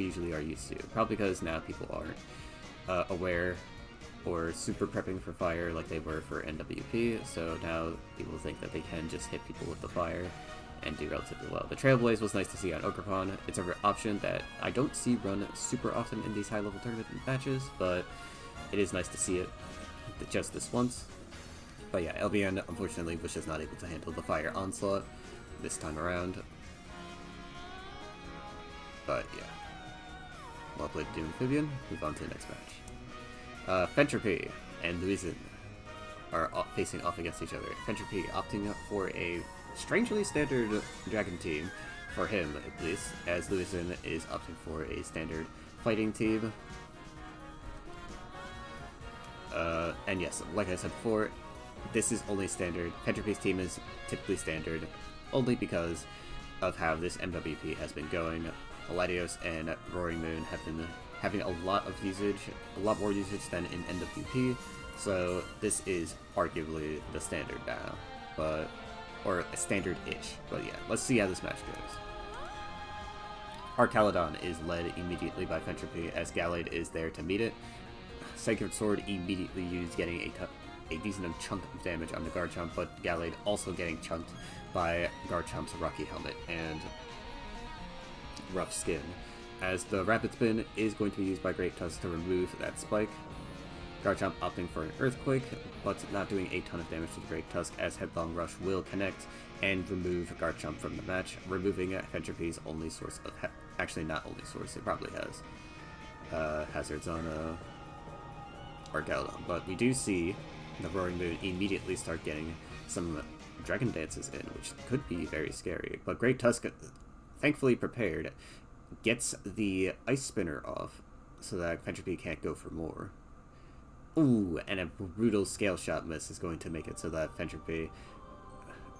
usually are used to. Probably because now people aren't aware or super prepping for Fire like they were for NWP, so now people think that they can just hit people with the Fire and do relatively well. The Trailblaze was nice to see on Ogerpon. It's an option that I don't see run super often in these high-level tournament matches, but it is nice to see it just this once. But yeah, LBN unfortunately was just not able to handle the Fire Onslaught this time around. But yeah. Well played, Dieu Amphibien. Move on to the next match. Fentropy and luisin are facing off against each other. Fentropy opting for a strangely standard Dragon team, for him at least, as luisin is opting for a standard fighting team. And yes, like I said before, this is only standard. Fentropy's team is typically standard only because of how this MWP has been going. Latios and Roaring Moon have been having a lot of usage, a lot more usage than in NWP, so this is arguably the standard now, or a standard-ish, but yeah, let's see how this match goes. Arcaladon is led immediately by Fentropy as Gallade is there to meet it. Sacred Sword immediately used, getting a decent chunk of damage on the Garchomp, but Gallade also getting chunked by Garchomp's Rocky Helmet and Rough Skin, as the Rapid Spin is going to be used by Great Tusk to remove that spike. Garchomp opting for an Earthquake, but not doing a ton of damage to the Great Tusk, as Headlong Rush will connect and remove Garchomp from the match, removing Fentropy's only source of actually not only source, it probably has hazards on Arcaladon, but we do see the Roaring Moon immediately start getting some Dragon Dances in, which could be very scary, but Great Tusk, thankfully prepared, gets the Ice Spinner off so that Fentropy can't go for more. Ooh, and a brutal Scale Shot miss is going to make it so that Fentropy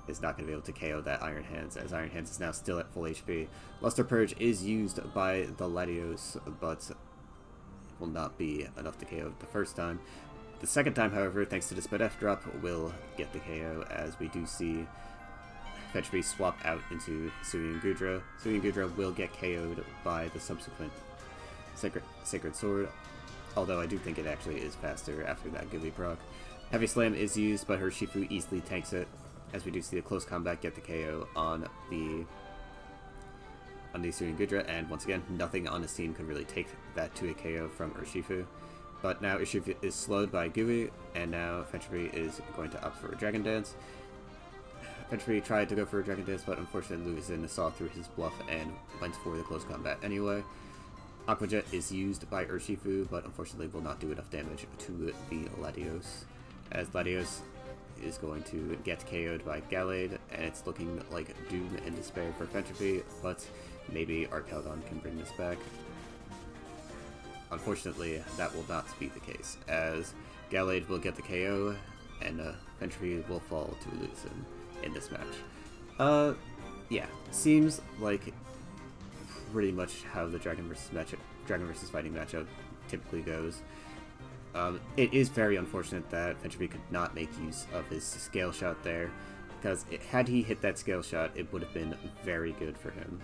is not going to be able to KO that Iron Hands, as Iron Hands is now still at full HP. Luster Purge is used by the Latios, but it will not be enough to KO the first time. The second time, however, thanks to the Sped F drop, will get the KO, as we do see Fentropy swap out into Suian Gudra. Suian Gudra will get KO'd by the subsequent Sacred Sword, although I do think it actually is faster after that Qwily proc. Heavy Slam is used, but her Shifu easily tanks it, as we do see the close combat get the KO on the Suian Gudra, and once again, nothing on his team could really take that to a KO from Urshifu. But now Urshifu is slowed by Qwily, and now Fentropy is going to opt for a Dragon Dance. Fentropy tried to go for a Dragon Dance, but unfortunately Luisin saw through his bluff and went for the close combat anyway. Aqua Jet is used by Urshifu, but unfortunately will not do enough damage to the Latios, as Latios is going to get KO'd by Gallade, and it's looking like doom and despair for Fentropy, but maybe Arcaladon can bring this back. Unfortunately, that will not be the case, as Gallade will get the KO, and Fentropy will fall to Luisin in this match. Yeah, seems like pretty much how the Dragon versus Fighting matchup typically goes. It is very unfortunate that Fentropy could not make use of his Scale Shot there, because had he hit that Scale Shot, it would have been very good for him,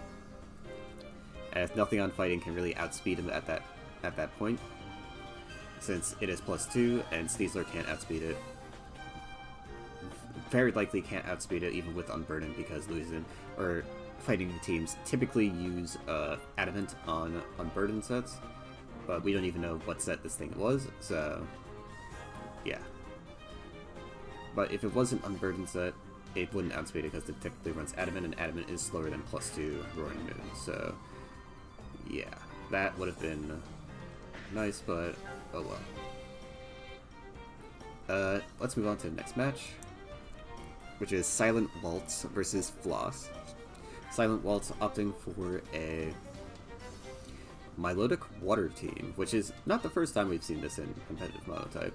as nothing on Fighting can really outspeed him at that point, since it is +2 and Sneasler can't outspeed it. Very likely can't outspeed it even with Unburdened, because Luisin or Fighting teams typically use Adamant on Unburdened sets, but we don't even know what set this thing was, so yeah. But if it was an Unburdened set, it wouldn't outspeed it because it typically runs Adamant, and Adamant is slower than +2 Roaring Moon, so yeah, that would have been nice, but oh well. Let's move on to the next match, which is Silent Waltz versus Floss. Silent Waltz opting for a Milotic Water team, which is not the first time we've seen this in competitive Monotype.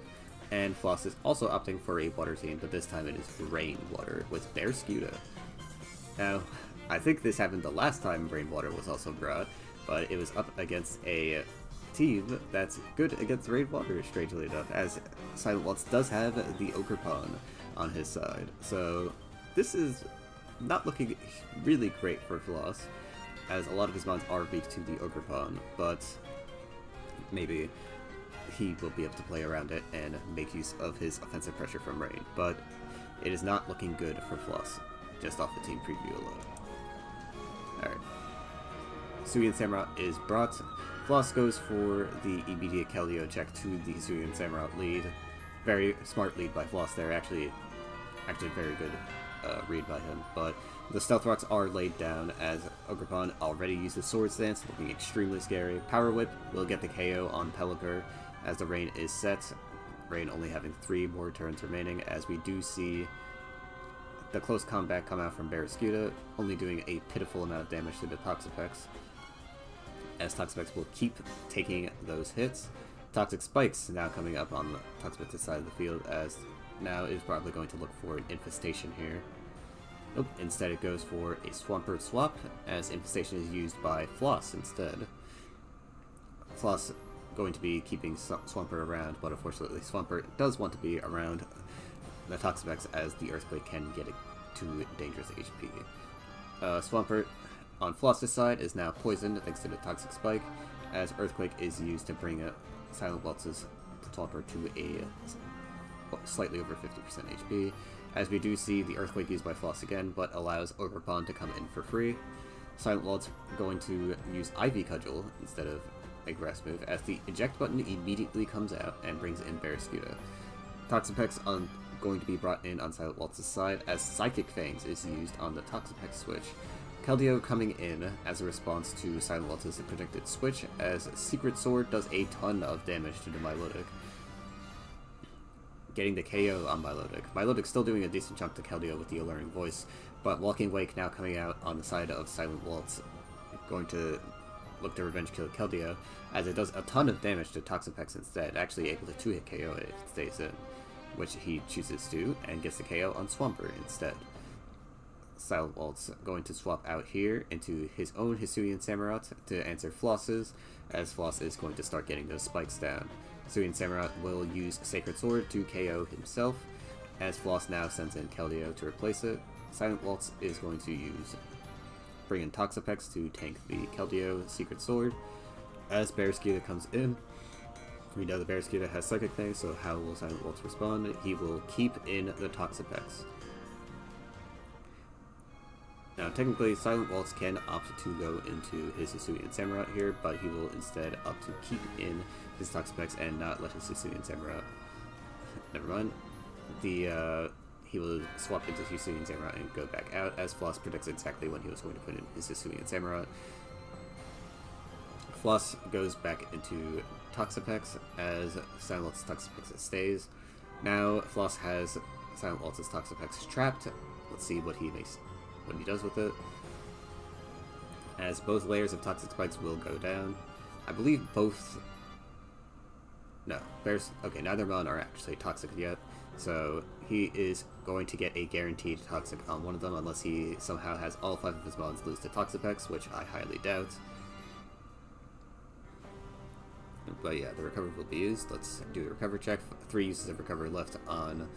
And Floss is also opting for a Water team, but this time it is Rain Water with Masskeauuu. Now, I think this happened the last time Rain Water was also brought, but it was up against a team that's good against Rain Water, strangely enough, as Silent Waltz does have the Ogerpon on his side. So this is not looking really great for Floss, as a lot of his mons are weak to the Ogerpon, but maybe he will be able to play around it and make use of his offensive pressure from Rain. But it is not looking good for Floss, just off the team preview alone. Alright. Suian Samurott is brought. Floss goes for the immediate Keldeo check to the Suian Samurott lead. Very smart lead by Floss there, actually very good read by him, but the Stealth Rocks are laid down as Ogerpon already uses Sword Stance, looking extremely scary. Power Whip will get the KO on Pelipper as the Rain is set, Rain only having 3 more turns remaining, as we do see the close combat come out from Masskeauuu, only doing a pitiful amount of damage to the Toxapex, as Toxapex will keep taking those hits. Toxic Spikes now coming up on the Toxapex's side of the field, as now is probably going to look for an Infestation here. Nope, instead it goes for a Swampert swap, as Infestation is used by Floss instead. Floss going to be keeping Swampert around, but unfortunately Swampert does want to be around the Toxapex, as the Earthquake can get it to dangerous HP. Swampert on Floss's side is now poisoned thanks to the Toxic Spike, as Earthquake is used to bring Silent Waltz's Swampert to a slightly over 50% HP, as we do see the Earthquake used by Floss again, but allows Overpond to come in for free. Silent Waltz going to use Ivy Cudgel instead of a grass move, as the eject button immediately comes out and brings in Masskeauuu. Toxapex going to be brought in on Silent Waltz's side, as Psychic Fangs is used on the Toxapex switch. Keldeo coming in as a response to Silent Waltz's projected switch, as Secret Sword does a ton of damage to the Milotic, getting the KO on Milotic. Milotic still doing a decent chunk to Keldeo with the Alluring Voice, but Walking Wake now coming out on the side of Silent Waltz, going to look to revenge kill Keldeo, as it does a ton of damage to Toxapex instead, actually able to 2-hit KO it if it stays in, which he chooses to, and gets the KO on Swampert instead. Silent Waltz going to swap out here into his own Hisuian Samurott to answer Floss's, as Floss is going to start getting those spikes down. Hisuian Samurott will use Sacred Sword to KO himself, as Floss now sends in Keldeo to replace it. Silent Waltz is going to bring in Toxapex to tank the Keldeo Secret Sword. As Masskeauuu comes in, we know the Masskeauuu has Psychic Fang, so how will Silent Waltz respond? He will keep in the Toxapex. Now, technically, Silent Waltz can opt to go into his Hisuian Samurott here, but he will instead opt to keep in his Toxapex and not let his Hisuian Samurott. Never mind. He will swap into his Hisuian Samurott and go back out, as Floss predicts exactly when he was going to put in his Hisuian Samurott. Floss goes back into Toxapex, as Silent Waltz's Toxapex stays. Now, Floss has Silent Waltz's Toxapex trapped. Let's see what he does with it, as both layers of Toxic Spikes will go down. I believe both... No, okay, neither of them are actually toxic yet, so he is going to get a guaranteed toxic on one of them, unless he somehow has all 5 of his mons lose to Toxapex, which I highly doubt. But yeah, the recover will be used. Let's do a recover check. 3 uses of recover left on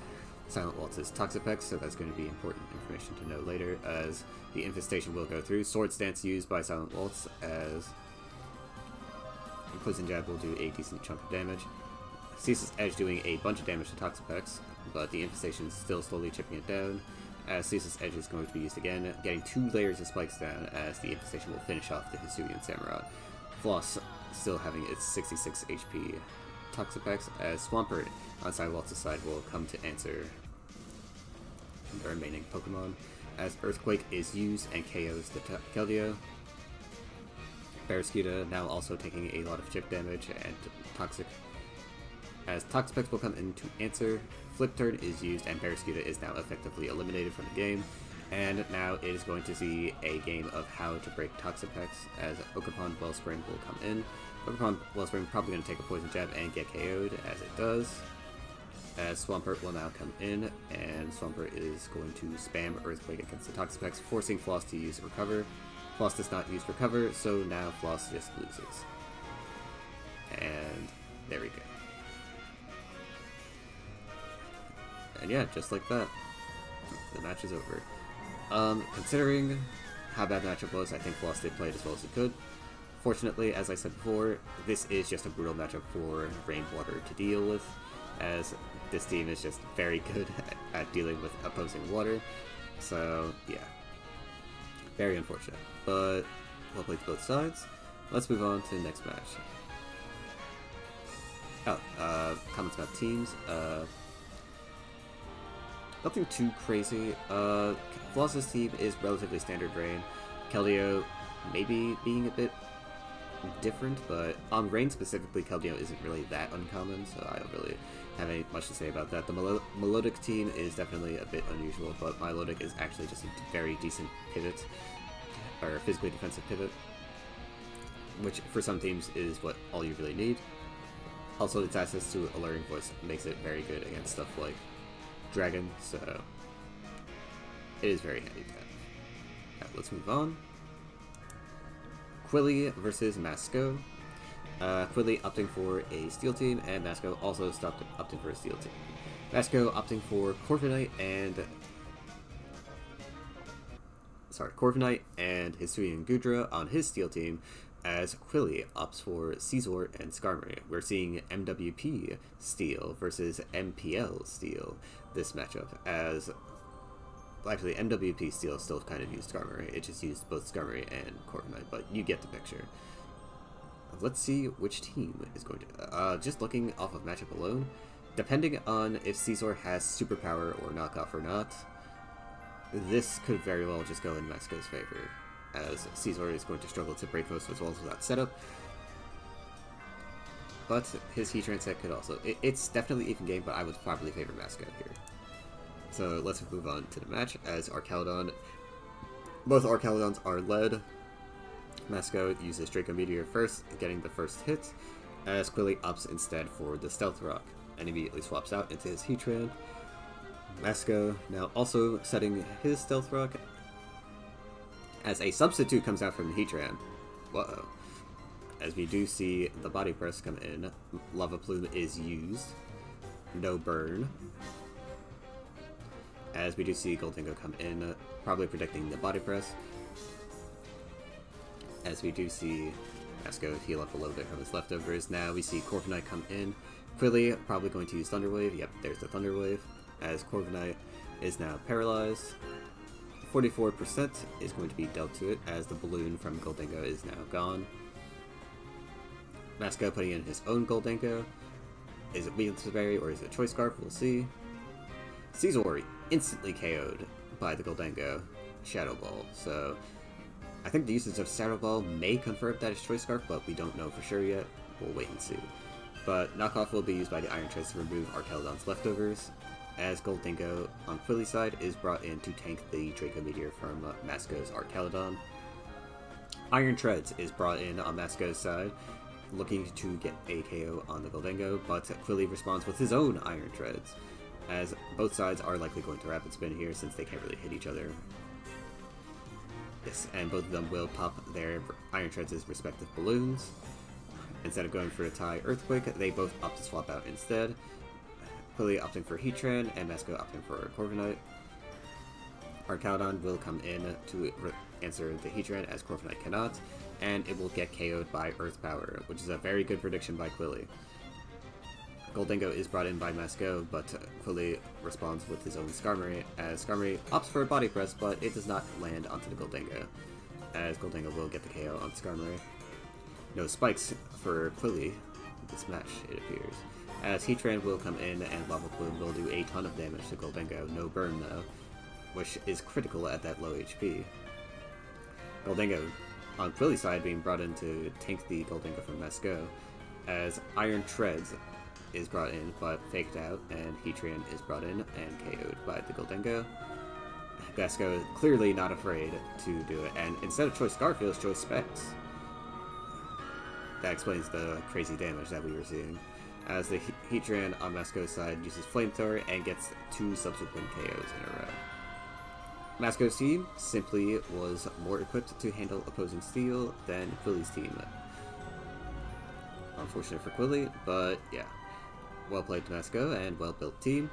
Silent Waltz's Toxapex, so that's going to be important information to know later, as the Infestation will go through. Sword Stance used by Silent Waltz, as Poison Jab will do a decent chunk of damage. Ceaseless Edge doing a bunch of damage to Toxapex, but the Infestation is still slowly chipping it down, as Ceaseless Edge is going to be used again, getting 2 layers of spikes down, as the Infestation will finish off the Hisuian Samurott. Floss still having its 66 HP Toxapex, as Swampert on Silent Waltz's side will come to answer the remaining Pokemon, as Earthquake is used and KOs the Keldeo. Masskeauuu now also taking a lot of chip damage and toxic, as Toxapex will come in to answer. Flip Turn is used and Masskeauuu is now effectively eliminated from the game, and now it is going to see a game of how to break Toxapex, as Ogerpon Wellspring will come in. Ogerpon Wellspring probably going to take a Poison Jab and get KO'd, as it does. As Swampert will now come in, and Swampert is going to spam Earthquake against the Toxapex, forcing Floss to use Recover. Floss does not use Recover, so now Floss just loses. And there we go. And yeah, just like that, the match is over. Considering how bad the matchup was, I think Floss did play it as well as he could. Fortunately, as I said before, this is just a brutal matchup for Rainwater to deal with, as this team is just very good at dealing with opposing water. So, yeah. Very unfortunate. But, well played to both sides. Let's move on to the next match. Comments about teams. Nothing too crazy. Floss's team is relatively standard Rain. Keldeo maybe being a bit different, but on Rain specifically, Keldeo isn't really that uncommon, so I don't really have much to say about that. The Melodic team is definitely a bit unusual, but Milotic is actually just a very decent pivot, or physically defensive pivot, which for some teams is what all you really need. Also, its access to Alluring Voice makes it very good against stuff like dragon, so it is very handy to have. Now, let's move on. Qwily versus Masskeauuu. Qwily opting for a steel team, and Masskeauuu also opting for a steel team. Masskeauuu opting for Corviknight and Hisuian Gudra on his steel team, as Qwily opts for Caesar and Skarmory. We're seeing MWP steel versus MPL steel this matchup, as actually MWP steel still kind of used Skarmory. It just used both Skarmory and Corviknight, but you get the picture. Let's see which team is going to... just looking off of matchup alone, depending on if Caesar has superpower or knockoff or not, this could very well just go in Masskeauu's favor, as Caesar is going to struggle to break most of his walls without setup. But his Heatran set could also... It's definitely even game, but I would probably favor Masskeauuu here. So let's move on to the match, as Archaludon... Both Archaludons are led. Masskeauuu uses Draco Meteor first, getting the first hit, as Qwily opts instead for the Stealth Rock, and immediately swaps out into his Heatran. Masskeauuu now also setting his Stealth Rock, as a substitute comes out from the Heatran. Whoa. As we do see the Body Press come in, Lava Plume is used, no burn. As we do see Goldingo come in, probably predicting the Body Press. As we do see Masskeauuu heal up a little bit from his leftovers. Now we see Corviknight come in. Qwily probably going to use Thunder Wave. Yep, there's the Thunder Wave. As Corviknight is now paralyzed. 44% is going to be dealt to it, as the balloon from Goldingo is now gone. Masskeauuu putting in his own Goldingo. Is it Weakness Berry or is it Choice Scarf? We'll see. Caesar instantly KO'd by the Goldingo Shadow Ball, so I think the usage of Shadow Ball may confirm that it's Choice Scarf, but we don't know for sure yet. We'll wait and see. But Knockoff will be used by the Iron Treads to remove Archaludon's leftovers, as Goldingo on Qwily's side is brought in to tank the Draco Meteor from Masskeauu's Archaludon. Iron Treads is brought in on Masskeauu's side, looking to get a KO on the Goldingo, but Qwily responds with his own Iron Treads, as both sides are likely going to Rapid Spin here since they can't really hit each other. Yes, and both of them will pop their Iron Treads as respective balloons. Instead of going for a tie Earthquake, they both opt to swap out instead. Qwily opting for Heatran, and Masskeauuu opting for Corviknight. Archaludon will come in to answer the Heatran, as Corviknight cannot, and it will get KO'd by Earth Power, which is a very good prediction by Qwily. Goldingo is brought in by Masskeauuu, but Qwily responds with his own Skarmory, as Skarmory opts for a Body Press, but it does not land onto the Goldingo, as Goldingo will get the KO on Skarmory. No spikes for Qwily this match, it appears, as Heatran will come in and Lava Plume will do a ton of damage to Goldingo, no burn though, which is critical at that low HP. Goldingo on Qwily's side being brought in to tank the Goldingo from Masskeauuu, as Iron Treads is brought in but faked out, and Heatran is brought in and KO'd by the Goldingo. Masskeauuu clearly not afraid to do it, and instead of Choice Scarf, it's Choice Specs. That explains the crazy damage that we were seeing, as the Heatran on Masskeauu's side uses Flamethrower and gets 2 subsequent KOs in a row. Masskeauu's team simply was more equipped to handle opposing steel than Qwily's team. Unfortunate for Qwily, but yeah. Well played to Masskeauuu, and well built team.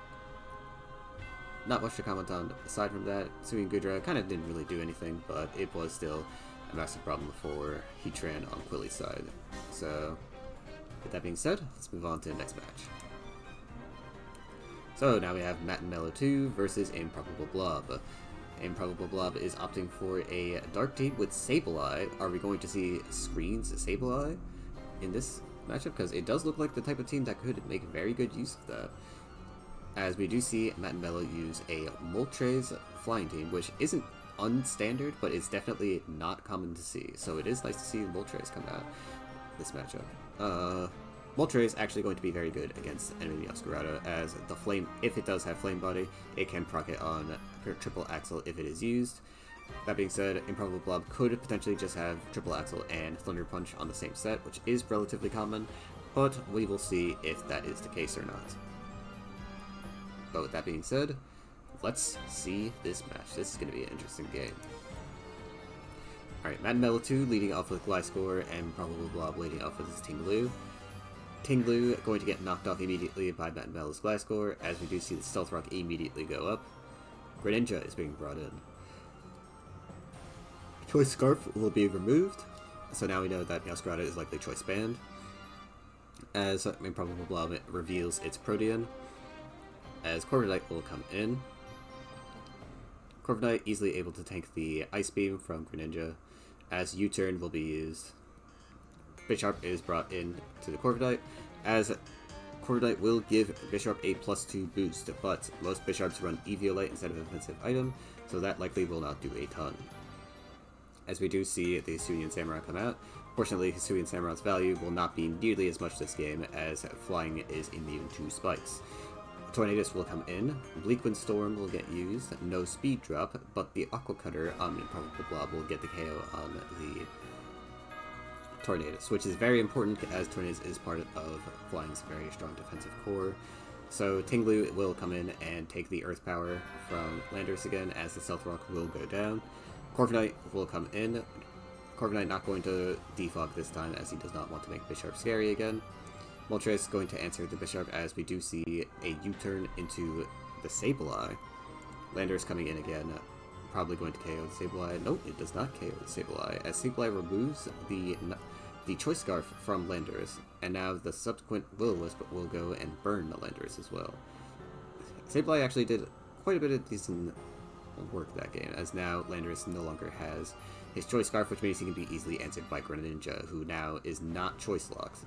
Not much to comment on aside from that. Hisuian Gudra kind of didn't really do anything, but it was still a massive problem for Heatran on Qwily's side. So, with that being said, let's move on to the next match. So now we have Matt and Mellow 2 versus ImprobableBlob. ImprobableBlob is opting for a Dark Team with Sableye. Are we going to see Screens Sableye in this matchup? Because it does look like the type of team that could make very good use of that. As we do see Matt and Mellow use a Moltres Flying Team, which isn't unstandard, but it's definitely not common to see. So it is nice to see Moltres come out this matchup. Moltres actually going to be very good against enemy Meowscarada, as the Flame, if it does have Flame Body, it can proc it on Triple Axle if it is used. That being said, ImprobableBlob could potentially just have Triple Axle and Thunder Punch on the same set, which is relatively common, but we will see if that is the case or not. But with that being said, let's see this match. This is going to be an interesting game. Alright, Matt 2 leading off with Gliscor and ImprobableBlob leading off with his Ting-Lu. Ting-Lu going to get knocked off immediately by Matt Gliscor, as we do see the Stealth Rock immediately go up. Greninja is being brought in. Choice Scarf will be removed, so now we know that Meowscarada is likely choice banned. As ImprobableBlob reveals its Protean, as Corviknight will come in. Corviknight easily able to tank the Ice Beam from Greninja, as U-Turn will be used. Bisharp is brought in to the Corviknight, as Corviknight will give Bisharp a +2 boost, but most Bisharps run Eviolite instead of an offensive item, so that likely will not do a ton. As we do see the Hisuian Samurai come out, fortunately Hisuian Samurai's value will not be nearly as much this game, as flying is immune to spikes. Tornadus will come in, Bleakwind Storm will get used, no speed drop, but the Aqua Cutter on ImprobableBlob will get the KO on the Tornadus, which is very important as Tornadus is part of Flying's very strong defensive core. So Ting-Lu will come in and take the Earth Power from Landorus again, as the Stealth Rock will go down. Corviknight will come in. Corviknight not going to defog this time, as he does not want to make Bisharp scary again. Moltres going to answer the Bisharp, as we do see a U-turn into the Sableye. Landorus coming in again, probably going to KO the Sableye. Nope, it does not KO the Sableye, as Sableye removes the Choice Scarf from Landorus, and now the subsequent Will-O-Wisp will go and burn the Landorus as well. Sableye actually did quite a bit of decent work that game, as now Landorus no longer has his Choice Scarf, which means he can be easily answered by Greninja, who now is not Choice Locked.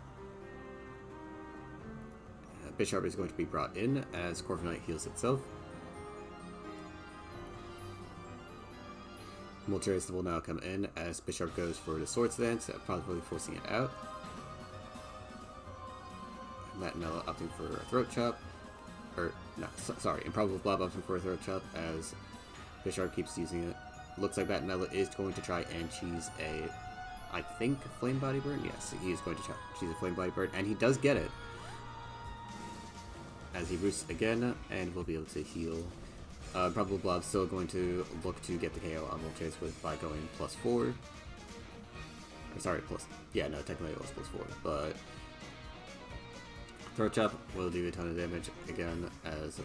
Bisharp is going to be brought in as Corviknight heals itself. Moltres will now come in as Bisharp goes for the Swords Dance, probably forcing it out. Matt opting for a Throat Chop. ImprobableBlob opting for a Throat Chop as Bisharp keeps using it. Looks like Matt is going to try and cheese I think, Flame Body Burn? Yes, he is going to cheese a Flame Body Burn, and he does get it. As he boosts again, and will be able to heal. ImprobableBlob still going to look to get the KO on Moltres by going +4. Or sorry, technically it was +4, but Throat Chop will do a ton of damage again, as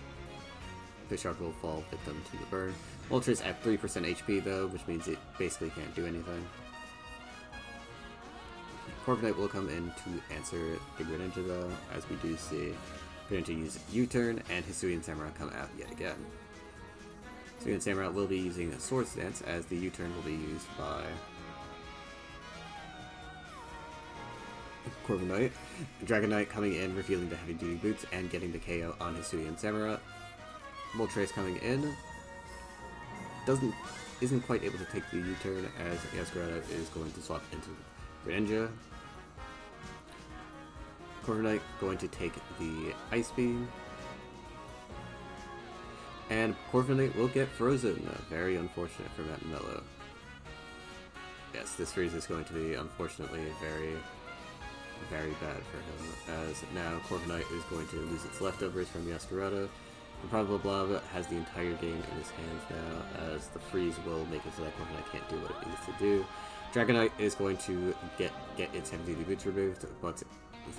Bisharp will fall victim to the burn. Moltres at 3% HP though, which means it basically can't do anything. Corviknight will come in to answer the Greninja though, as we do see Greninja use U-turn, and Hisuian Samurai come out yet again. Hisuian Samurai will be using a Swords Dance, as the U-turn will be used by Corviknight. Dragonite coming in, revealing the Heavy Duty Boots, and getting the KO on Hisuian Samurai. Moltres coming in, isn't quite able to take the U-turn, as Meowscarada is going to swap into Greninja. Corviknight going to take the Ice Beam, and Corviknight will get frozen. Very unfortunate for Matt and Mello. Yes, this freeze is going to be, unfortunately, very, very bad for him, as now Corviknight is going to lose its leftovers from Meowscarada. ImprobableBlob has the entire game in his hands now, as the freeze will make it so that Corviknight can't do what it needs to do. Dragonite is going to get its Heavy Duty Boots removed, but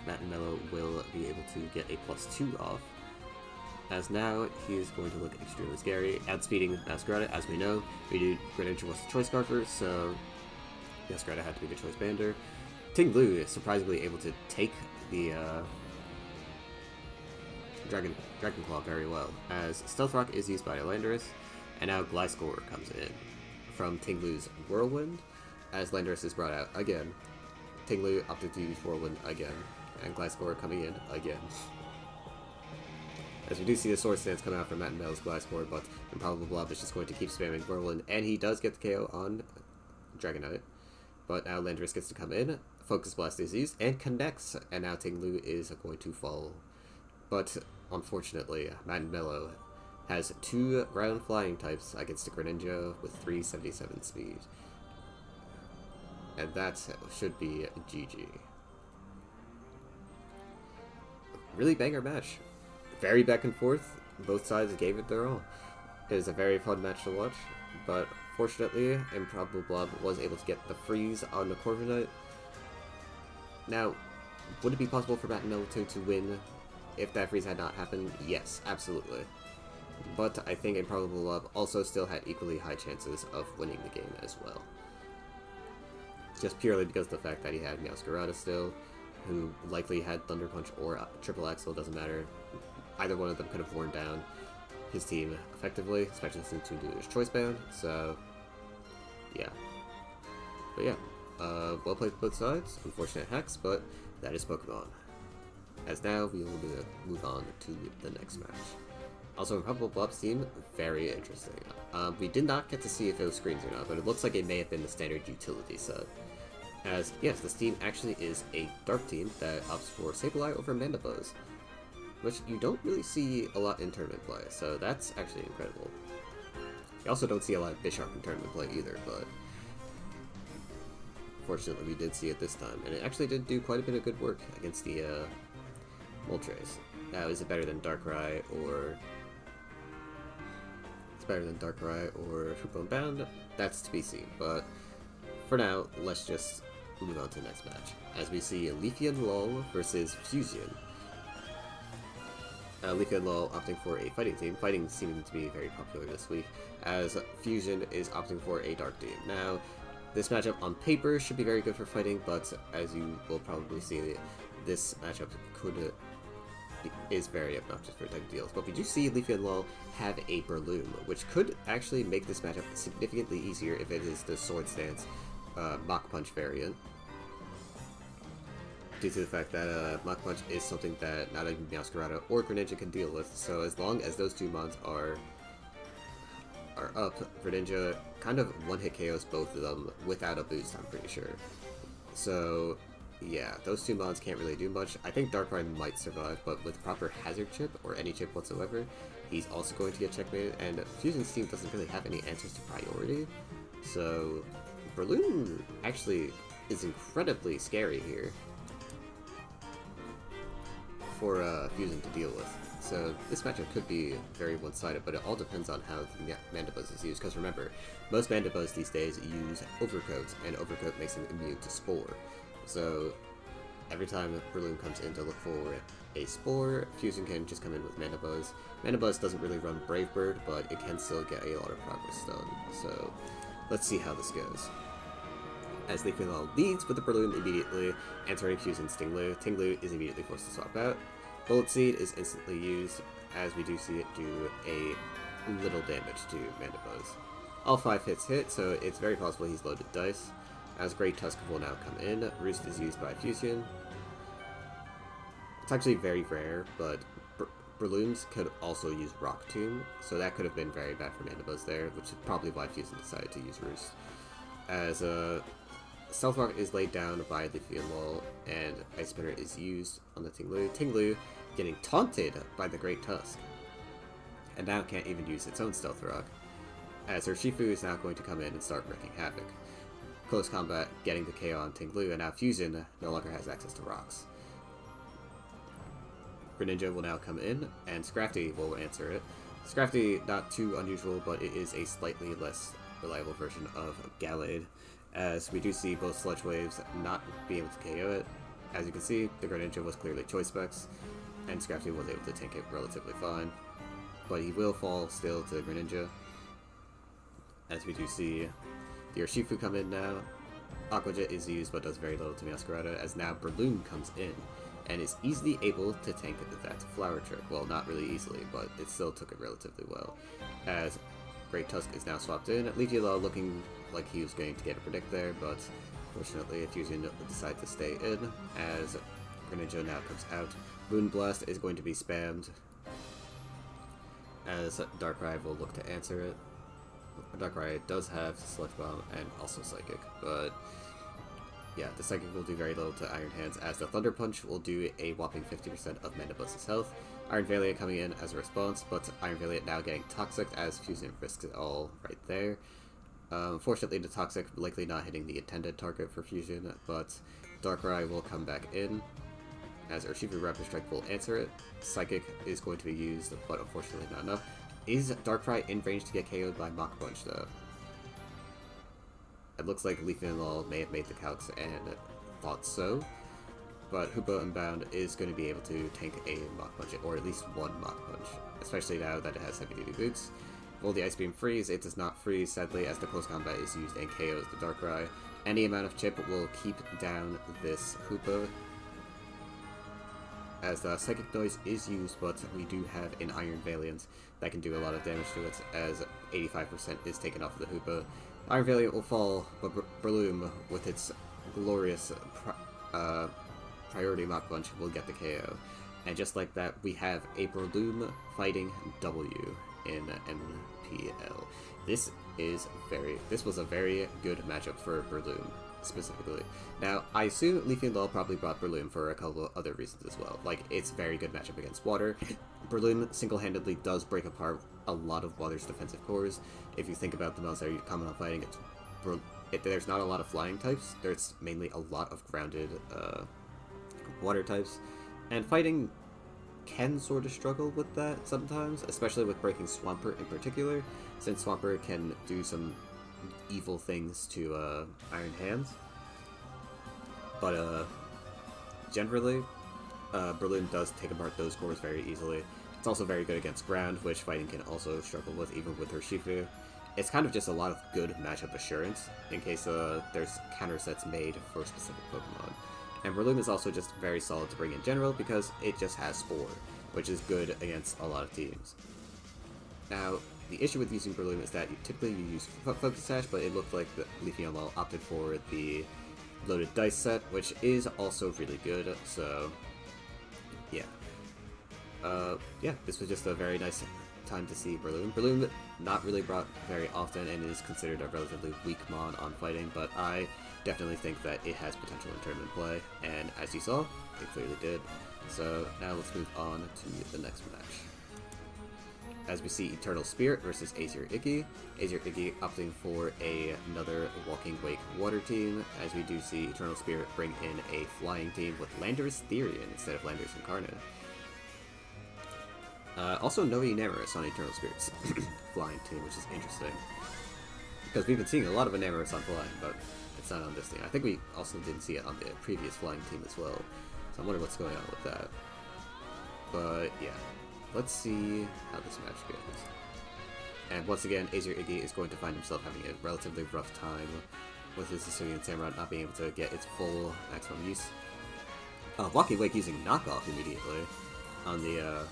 Matt and Mello will be able to get a +2 off, as now he is going to look extremely scary. Outspeeding Meowscarada, as we know, Greninja was the Choice Scarfer, so Meowscarada had to be the Choice Bander. Ting-Lu is surprisingly able to take the Dragon Claw very well, as Stealth Rock is used by Landorus, and now Gliscor comes in from Ting-Lu's Whirlwind, as Landorus is brought out again. Ting-Lu opted to use Whirlwind again, and Gliscor coming in again. As we do see the Swords Dance come out from Matt and Mel's Gliscor, but ImprobableBlob is just going to keep spamming Whirlwind, and he does get the KO on Dragonite. But now Landorus gets to come in, Focus Blast is used, and connects, and now Ting-Lu is going to fall. But unfortunately, Matt and Mello has 2 ground flying types against the Greninja with 377 speed. And that should be GG. Really banger match. Very back and forth. both sides gave it their all. It was a very fun match to watch, but fortunately, ImprobableBlob was able to get the freeze on the Corviknight. Now, would it be possible for Masskeauuu to win if that freeze had not happened? Yes, absolutely. But I think ImprobableBlob also still had equally high chances of winning the game as well. Just purely because of the fact that he had Masskeauuu still, who likely had Thunder Punch or Triple Axle, doesn't matter. Either one of them could have worn down his team effectively, especially since Tundu is choice bound, so yeah. But yeah, well played both sides, unfortunate hacks, but that is Pokemon. As now, we will move on to the next match. Also, ImprobableBlob's team, very interesting. We did not get to see if it was screens or not, but it looks like it may have been the standard utility set. As, yes, this team actually is a dark team that opts for Sableye over Mandibuzz, which you don't really see a lot in tournament play, so that's actually incredible. You also don't see a lot of Bisharp in tournament play either, but fortunately we did see it this time, and it actually did do quite a bit of good work against the Moltres. Now, is it better than Darkrai or... It's better than Darkrai or Hoopbone Bound? That's to be seen, but for now, let's just move on to the next match, as we see Leafeonlol versus Fusien. Leafeonlol opting for a fighting team, fighting seeming to be very popular this week, as Fusien is opting for a dark team. Now, this matchup on paper should be very good for fighting, but as you will probably see, this matchup is very obnoxious for type deals. But we do see Leafeonlol have a Breloom, which could actually make this matchup significantly easier if it is the Sword Stance Mach Punch variant, due to the fact that Mach Punch is something that not even Masskeauuu or Greninja can deal with. So as long as those two mons are up, Greninja kind of one-hit KOs both of them without a boost, I'm pretty sure. So yeah, those two mons can't really do much. I think Darkrai might survive, but with proper Hazard Chip, or any chip whatsoever, he's also going to get checkmated, and Fusion's team doesn't really have any answers to priority. So Breloom actually is incredibly scary here for Fusien to deal with. So this matchup could be very one-sided, but it all depends on how the Mandibuzz is used, because remember, most Mandibuzz these days use Overcoat, and Overcoat makes him immune to Spore. So every time Breloom comes in to look for a Spore, Fusien can just come in with Mandibuzz. Mandibuzz doesn't really run Brave Bird, but it can still get a lot of progress done. So let's see how this goes. As Leafeonlol leads with the Breloom immediately, answering Fusion's Tinglu. Tinglu is immediately forced to swap out. Bullet Seed is instantly used, as we do see it do a little damage to Mandibuzz. All 5 hits hit, so it's very possible he's loaded dice. As Great Tusk will now come in, Roost is used by Fusien. It's actually very rare, but Brelooms could also use Rock Tomb, so that could have been very bad for Mandibuzz there, which is probably why Fusien decided to use Roost. As Stealth Rock is laid down by Leafeonlol, and Ice Spinner is used on the Tinglu. Tinglu getting taunted by the Great Tusk, and now can't even use its own Stealth Rock, as Urshifu is now going to come in and start wreaking havoc. Close combat getting the KO on Tinglu, and now Fusien no longer has access to rocks. Greninja will now come in, and Scrafty will answer it. Scrafty, not too unusual, but it is a slightly less reliable version of Gallade, as we do see both Sludge Waves not be able to KO it. As you can see, the Greninja was clearly Choice Specs, and Scrafty was able to tank it relatively fine, but he will fall still to Greninja. As we do see the Urshifu come in now. Aqua Jet is used but does very little to Masskeauuu, as now Breloom comes in and is easily able to tank that Flower Trick. Well, not really easily, but it still took it relatively well. As Great Tusk is now swapped in, Leafeonlol looking like he was going to get a Predict there, but fortunately Fusien decided to stay in, as Greninja now comes out. Moonblast is going to be spammed, as Darkrai will look to answer it. Darkrai does have Sludge Bomb and also Psychic, but yeah, the Psychic will do very little to Iron Hands, as the Thunder Punch will do a whopping 50% of Mandibuzz's health. Iron Valiant coming in as a response, but Iron Valiant now getting Toxic, as Fusien risks it all right there. Fortunately, the Toxic likely not hitting the intended target for Fusien, but Darkrai will come back in, as Urshifu Rapid Strike will answer it. Psychic is going to be used, but unfortunately not enough. Is Darkrai in range to get KO'd by Mach Punch, though? It looks like Leafeonlol may have made the calcs and thought so, but Hoopa Unbound is going to be able to tank a Mach Punch, or at least one Mach Punch, especially now that it has heavy-duty boots. Will the Ice Beam freeze? It does not freeze, sadly, as the close combat is used and KOs the Darkrai. Any amount of chip will keep down this Hoopa, as the Psychic Noise is used, but we do have an Iron Valiant that can do a lot of damage to it, as 85% is taken off of the Hoopa. Iron Valiant will fall, but Breloom, with its glorious priority Mach Punch, will get the KO. And just like that, we have a Breloom fighting W in MPL. This was a very good matchup for Breloom, specifically. Now, I assume Leafeonlol probably brought Breloom for a couple of other reasons as well. Like, it's a very good matchup against water. Breloom single-handedly does break apart a lot of water's defensive cores. If you think about the most that are common on fighting, there's not a lot of flying types. There's mainly a lot of grounded water types. And fighting can sort of struggle with that sometimes, especially with breaking Swampert in particular, since Swampert can do some evil things to Iron Hands. But generally, Breloom does take apart those cores very easily. It's also very good against ground, which fighting can also struggle with, even with Urshifu. It's kind of just a lot of good matchup assurance, in case there's counter sets made for specific Pokemon. And Breloom is also just very solid to bring in general, because it just has Spore, which is good against a lot of teams. Now, the issue with using Breloom is that typically you use Focus Sash, but it looked like the Leafeonlol opted for the Loaded Dice set, which is also really good, so yeah. Yeah, this was just a very nice time to see Breloom. Breloom not really brought very often and is considered a relatively weak mon on fighting, but I definitely think that it has potential in tournament play, and as you saw, it clearly did. So now let's move on to the next match. As we see Eternal Spirit versus Aesir Iggy. Aesir Iggy opting for another Walking Wake water team, as we do see Eternal Spirit bring in a flying team with Landorus Therian instead of Landorus Incarnate. Also no Enamorus on Eternal Spirit's flying team, which is interesting, because we've been seeing a lot of Enamorus on flying, but it's not on this team. I think we also didn't see it on the previous flying team as well, so I wonder what's going on with that. But yeah, let's see how this match goes. And once again, Aesir Iggy is going to find himself having a relatively rough time with his Sicilian Samurott not being able to get its full maximum use. Walking Wake using Knockoff immediately on the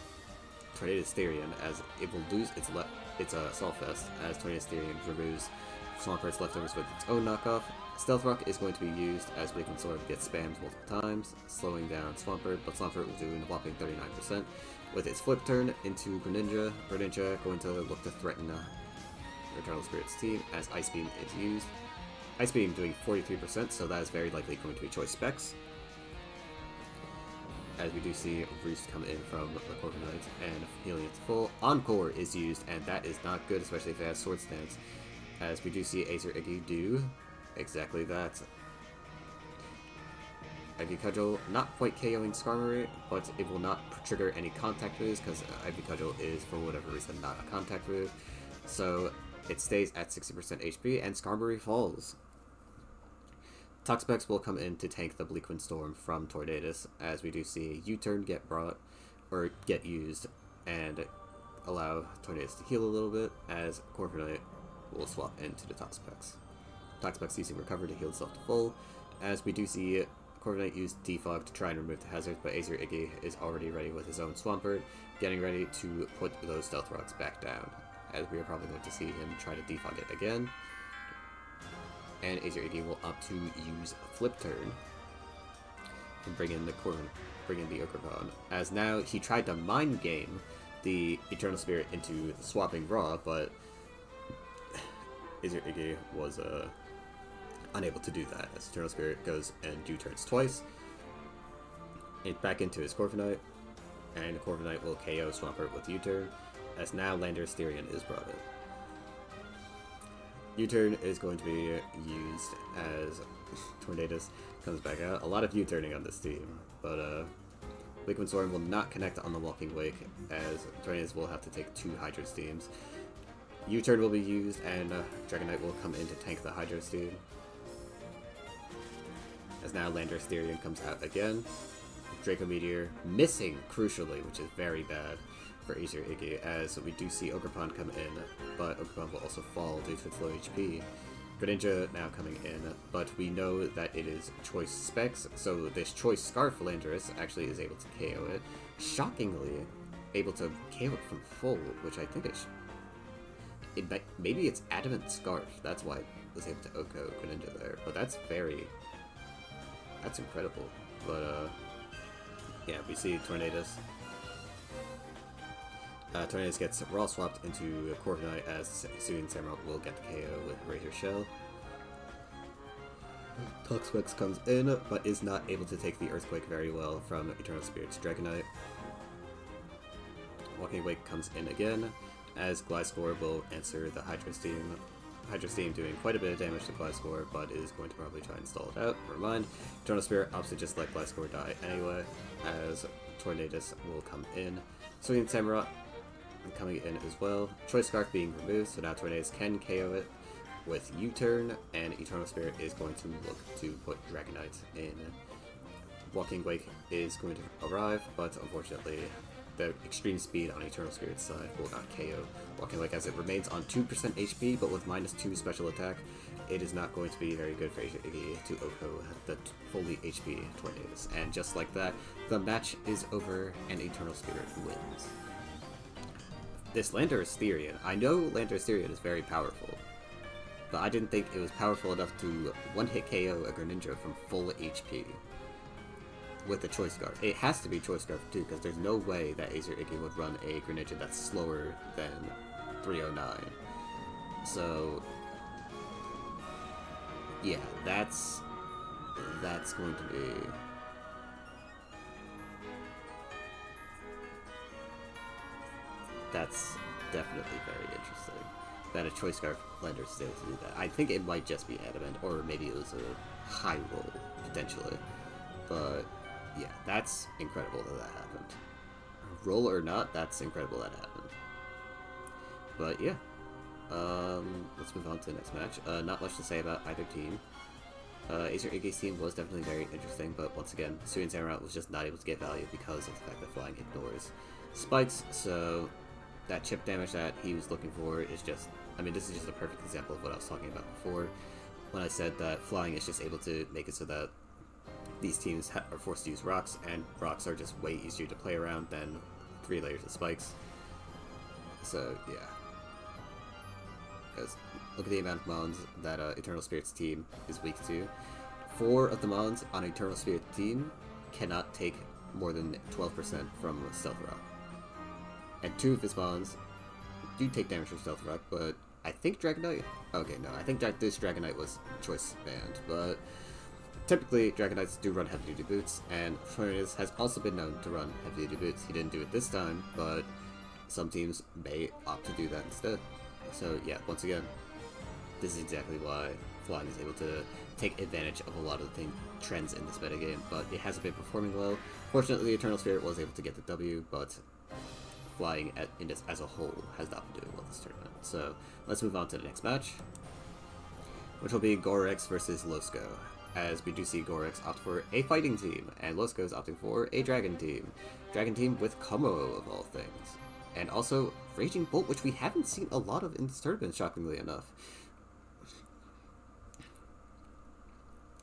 Tornadus Therian, as it will lose its Assault Vest, as Tornadus Therian removes Swampert's leftovers with its own knockoff. Stealth Rock is going to be used, as Weakling Sword gets spammed multiple times, slowing down Swampert, but Swampert will do a whopping 39%. With its flip turn into Greninja, Greninja going to look to threaten Eternal Spirit's team, as Ice Beam is used. Ice Beam doing 43%, so that is very likely going to be Choice Specs. As we do see Roost come in from the Corviknight and healing it to full. Encore is used, and that is not good, especially if it has Sword Stance. As we do see Aesir Iggy do exactly that. Ivy Cudgel not quite KOing Skarmory, but it will not trigger any contact moves, because Ivy Cudgel is, for whatever reason, not a contact move. So it stays at 60% HP, and Skarmory falls. Toxapex will come in to tank the Bleak Wind Storm from Tornadus, as we do see U-Turn get used, and allow Tornadus to heal a little bit, as Corviknight will swap into the Toxapex. Toxapex using Recover to heal itself to full, as we do see Corviknight use Defog to try and remove the hazard, but Aesir Iggy is already ready with his own Swampert, getting ready to put those Stealth Rocks back down, as we are probably going to see him try to Defog it again. And Aesir Iggy will opt to use Flip Turn and bring in the Ogerpon, as now he tried to mind game the Eternal Spirit into swapping Raw, but Aesir Iggy was unable to do that, as Eternal Spirit goes and U-turns twice, and back into his Corviknight, and Corviknight will KO Swampert with U-turn, as now Landorus Therian is brought in. U-turn is going to be used as Tornadus comes back out. A lot of U-turning on this team, but Liquid Storm will not connect on the Walking Wake, as Tornadus will have to take 2 Hydro Steams. U-turn will be used, and Dragonite will come in to tank the Hydro Steam. As now Landorus Therian comes out again. Draco Meteor missing, crucially, which is very bad for Aesir Iggy, as we do see Ogerpon come in, but Ogerpon will also fall due to its low HP. Greninja now coming in, but we know that it is Choice Specs, so this Choice Scarf Landorus actually is able to KO it. Shockingly, able to KO it from full, which I think maybe it's Adamant Scarf, that's why it was able to OHKO Greninja there, but that's incredible. But yeah, we see Tornadus. Tornadus gets Raw swapped into Corviknight, as Shucklegigas Samurai will get the KO with Razor Shell. Toxwex comes in, but is not able to take the Earthquake very well from Eternal Spirit's Dragonite. Walking Wake comes in again, as Gliscor will answer the Hydro Steam. Hydro Steam doing quite a bit of damage to Gliscor, but is going to probably try and stall it out. Never mind. Eternal Spirit opts to just let Gliscor die anyway, as Tornadus will come in. Shucklegigas Samurai coming in as well. Choice Scarf being removed, so now Tornadus can KO it with U-turn, and Eternal Spirit is going to look to put Dragonite in. Walking Wake is going to arrive, but unfortunately the extreme speed on Eternal Spirit's side will not KO Walking Wake, as it remains on 2% HP, but with -2 special attack, it is not going to be very good for Aesir Iggy to OHKO the fully HP Tornadus. And just like that, the match is over and Eternal Spirit wins. This Landorus Therian, I know Landorus Therian is very powerful, but I didn't think it was powerful enough to one-hit KO a Greninja from full HP with the Choice Scarf. It has to be Choice Scarf too, because there's no way that Aesir Iggy would run a Greninja that's slower than 309. So yeah, that's going to be... That's definitely very interesting. That a Choice Scarf Landorus is able to do that. I think it might just be Adamant, or maybe it was a high roll, potentially. But yeah, that's incredible that happened. Roll or not, that's incredible that happened. But yeah, let's move on to the next match. Not much to say about either team. Aesir Iggy's team was definitely very interesting, but once again, Shucklegigas Samurai was just not able to get value because of the fact that Flying ignores spikes, so that chip damage that he was looking for is just... I mean, this is just a perfect example of what I was talking about before, when I said that Flying is just able to make it so that these teams are forced to use rocks, and rocks are just way easier to play around than 3 layers of spikes. So, yeah. Because look at the amount of mons that Eternal Spirit's team is weak to. 4 of the mons on Eternal Spirit's team cannot take more than 12% from Stealth Rock. And 2 of his mons do take damage from Stealth Rock, but I think Dragonite... Okay, no, I think this Dragonite was choice banned, but typically Dragonites do run heavy-duty boots, and Tornadus has also been known to run heavy-duty boots. He didn't do it this time, but some teams may opt to do that instead. So yeah, once again, this is exactly why Flying is able to take advantage of a lot of the trends in this metagame, but it hasn't been performing well. Fortunately, Eternal Spirit was able to get the W, but Flying as a whole has not been doing well this tournament. So let's move on to the next match, which will be gorex versus Losco, as we do see gorex opt for a fighting team, and Losco is opting for a dragon team. Dragon team with Como, of all things. And also Raging Bolt, which we haven't seen a lot of in this tournament, shockingly enough.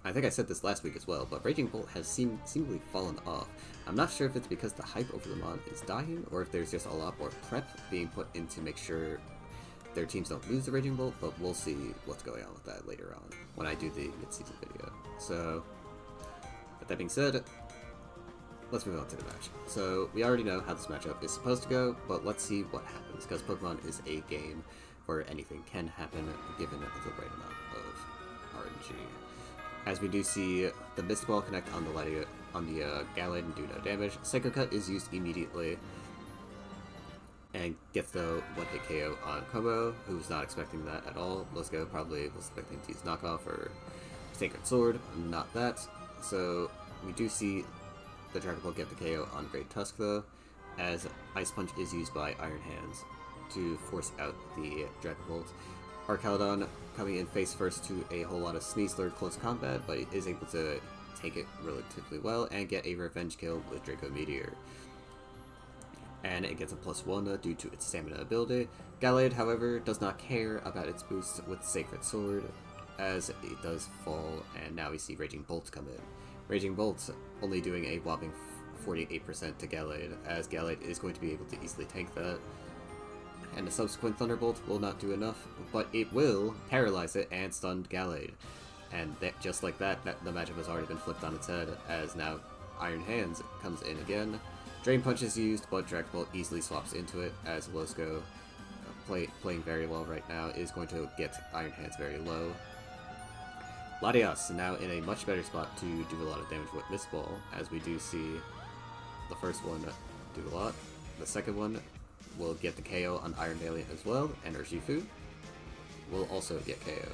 I think I said this last week as well, but Raging Bolt has seemingly fallen off. I'm not sure if it's because the hype over the mon is dying, or if there's just a lot more prep being put in to make sure their teams don't lose the Raging Bolt, but we'll see what's going on with that later on, when I do the mid-season video. So, with that being said, let's move on to the match. So, we already know how this matchup is supposed to go, but let's see what happens, because Pokemon is a game where anything can happen, given the right amount of RNG. As we do see the Mist Ball connect on the Gallade and do no damage. Psycho Cut is used immediately and gets the one-hit KO on Como, who was not expecting that at all. Losco probably was expecting to use Knockoff or Sacred Sword, not that. So we do see the Dragon Ball get the KO on Great Tusk though, as Ice Punch is used by Iron Hands to force out the Dragon Bolt. Archaludon coming in face first to a whole lot of Sneasler close combat, but is able to take it relatively well and get a revenge kill with Draco Meteor. And it gets a +1 due to its stamina ability. Gallade, however, does not care about its boost with Sacred Sword, as it does fall, and now we see Raging Bolt come in. Raging Bolt only doing a whopping 48% to Gallade, as Gallade is going to be able to easily tank that. And the subsequent Thunderbolt will not do enough, but it will paralyze it and stun Gallade. And just like that, the matchup has already been flipped on its head, as now Iron Hands comes in again. Drain Punch is used, but Dragon Ball easily swaps into it, as Losco, playing very well right now, is going to get Iron Hands very low. Latias now in a much better spot to do a lot of damage with Mist Ball, as we do see the first one do a lot. The second one will get the KO on Iron Valiant as well, and Urshifu will also get KO'd.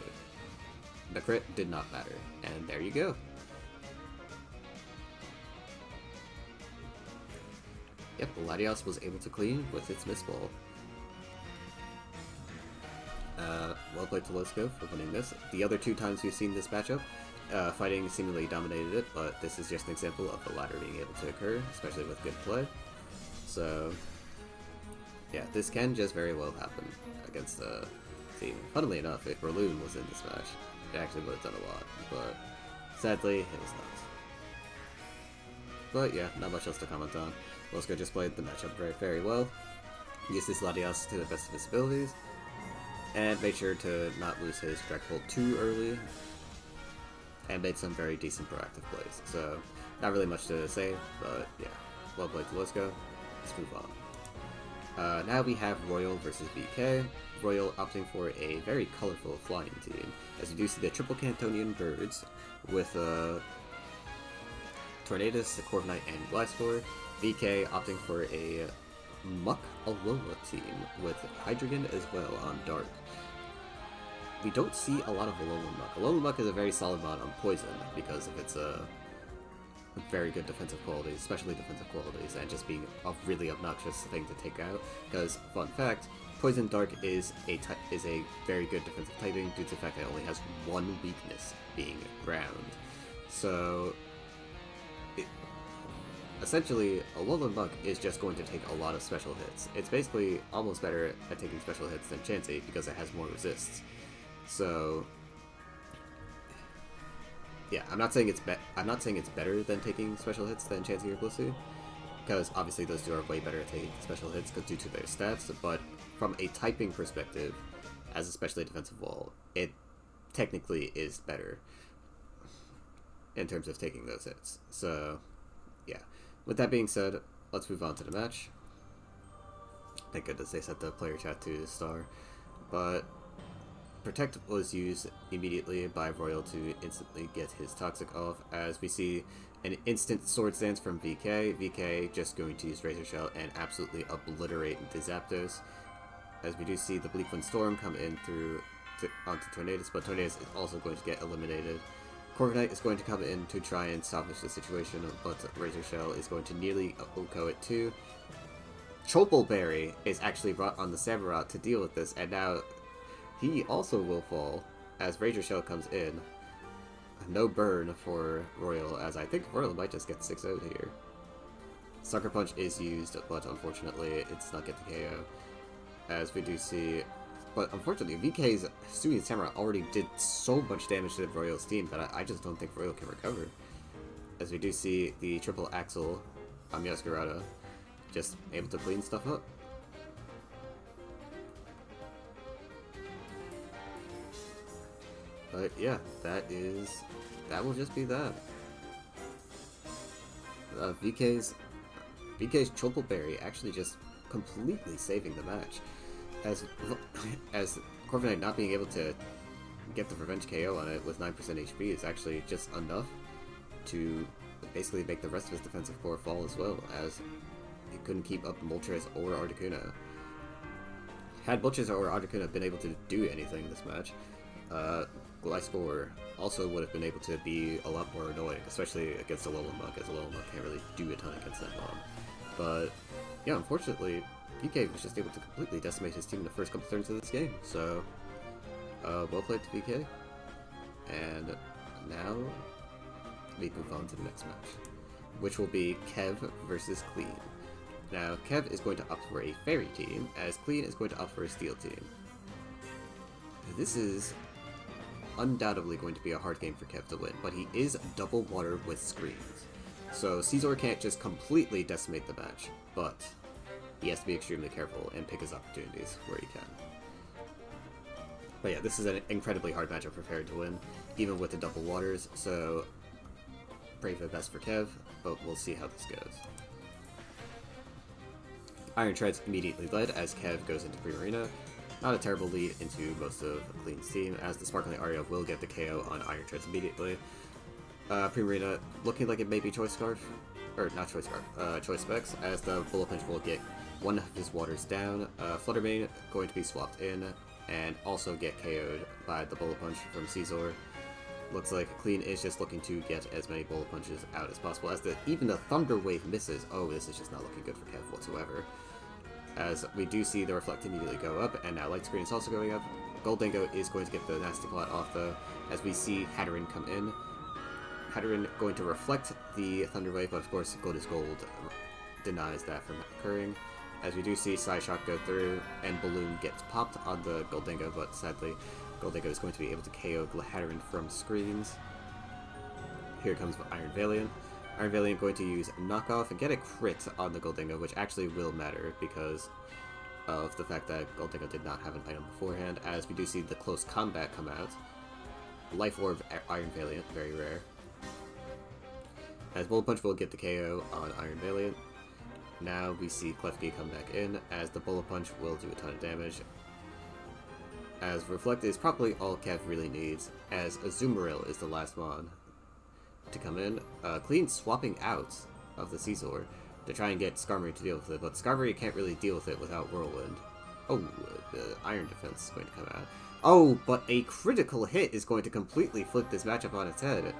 The crit did not matter, and there you go. Yep, Latias was able to clean with its Mist Ball. Well played to Losco for winning this. The other two times we've seen this matchup, fighting seemingly dominated it, but this is just an example of the latter being able to occur, especially with good play. So, yeah, this can just very well happen against the team. Funnily enough, if Breloom was in this match, it actually would have done a lot, but sadly, it was not. But yeah, not much else to comment on. Losco just played the matchup very well, used his Latias to the best of his abilities, and made sure to not lose his Dragon Bolt too early, and made some very decent proactive plays. So, not really much to say, but yeah, well played to Losco. Let's move on. Now we have Royal versus VK. Royal opting for a very colorful flying team, as you do see the triple Cantonian birds with Tornadus, Corviknight, and Gliscor. VK opting for a Muck Alola team with Hydreigon as well on Dark. We don't see a lot of Alolan Muck. Alolan Muck is a very solid mod on Poison because of its very good defensive qualities, especially defensive qualities, and just being a really obnoxious thing to take out. Because, fun fact, Poison Dark is a very good defensive typing due to the fact that it only has one weakness, being Ground. So, essentially, Alolan Muck is just going to take a lot of special hits. It's basically almost better at taking special hits than Chansey because it has more resists. So, yeah, I'm not saying it's better than taking special hits than Chansey or Blissey, because obviously those two are way better at taking special hits due to their stats. But from a typing perspective, as especially a defensive wall, it technically is better in terms of taking those hits. So, yeah. With that being said, let's move on to the match. Thank goodness they set the player chat to star. But Protect was used immediately by Royal to instantly get his Toxic off, as we see an instant Sword Stance from VK. VK just going to use Razor Shell and absolutely obliterate the Zapdos, as we do see the Bleak Wind Storm come in onto Tornadus, but Tornadus is also going to get eliminated. Corviknight is going to come in to try and salvage the situation, but Razor Shell is going to nearly OHKO it too. Chople Berry is actually brought on the Samurott to deal with this, and now he also will fall as Razor Shell comes in. No burn for Royal, as I think Royal might just get 6-0'd here. Sucker Punch is used, but unfortunately it's not get the KO, as we do see. But unfortunately, VK's Sui and Samurai already did so much damage to Royal's team that I just don't think Royal can recover. As we do see the triple Axel on Meowscarada just able to clean stuff up. But yeah, that will just be that. VK's Chople Berry actually just completely saving the match, as Corviknight not being able to get the revenge KO on it with 9% HP is actually just enough to basically make the rest of his defensive core fall as well, as he couldn't keep up Moltres or Articuno. Had Moltres or Articuno been able to do anything in this match, Gliscor also would have been able to be a lot more annoying, especially against a Alolan Muk, as Alolan Muk can't really do a ton against that bomb. But, yeah, unfortunately, VK was just able to completely decimate his team in the first couple turns of this game, so well played to VK. And now we move on to the next match, which will be Kev versus Clean. Now, Kev is going to opt for a Fairy team, as Clean is going to opt for a Steel team. This is undoubtedly going to be a hard game for Kev to win, but he is double water with screens. So Caesar can't just completely decimate the match, but he has to be extremely careful and pick his opportunities where he can. But yeah, this is an incredibly hard matchup for Fairy to win, even with the double waters, so pray for the best for Kev, but we'll see how this goes. Iron Tread's immediately led as Kev goes into Primarina. Not a terrible lead into most of Clean's team, as the Sparkling Aria will get the KO on Iron Treads immediately. Primarina looking like it may be Choice Scarf, or not Choice Scarf, Choice Specs, as the Bullet Punch will get one of his waters down. Fluttermane going to be swapped in, and also get KO'd by the Bullet Punch from Caesar. Looks like Clean is just looking to get as many Bullet Punches out as possible, as even the Thunder Wave misses. Oh, this is just not looking good for Kev whatsoever. As we do see the Reflect immediately go up, and now Light Screen is also going up. Goldingo is going to get the Nasty Plot off though, as we see Hatterene come in. Hatterene going to reflect the Thunder Wave, but of course Gold is Gold denies that from occurring. As we do see Psyshock go through, and Balloon gets popped on the Goldingo, but sadly Goldingo is going to be able to KO Hatterene from screens. Here comes Iron Valiant. Iron Valiant going to use Knockoff and get a crit on the Goldingo, which actually will matter because of the fact that Goldingo did not have an item beforehand, as we do see the Close Combat come out. Life Orb Iron Valiant, very rare. As Bullet Punch will get the KO on Iron Valiant. Now we see Klefki come back in, as the Bullet Punch will do a ton of damage. As Reflect is probably all Kev really needs, as Azumarill is the last mon to come in. Clean swapping out of the Caesar to try and get Skarmory to deal with it, but Skarmory can't really deal with it without Whirlwind. Oh, the Iron Defense is going to come out. Oh, but a critical hit is going to completely flip this matchup on its head,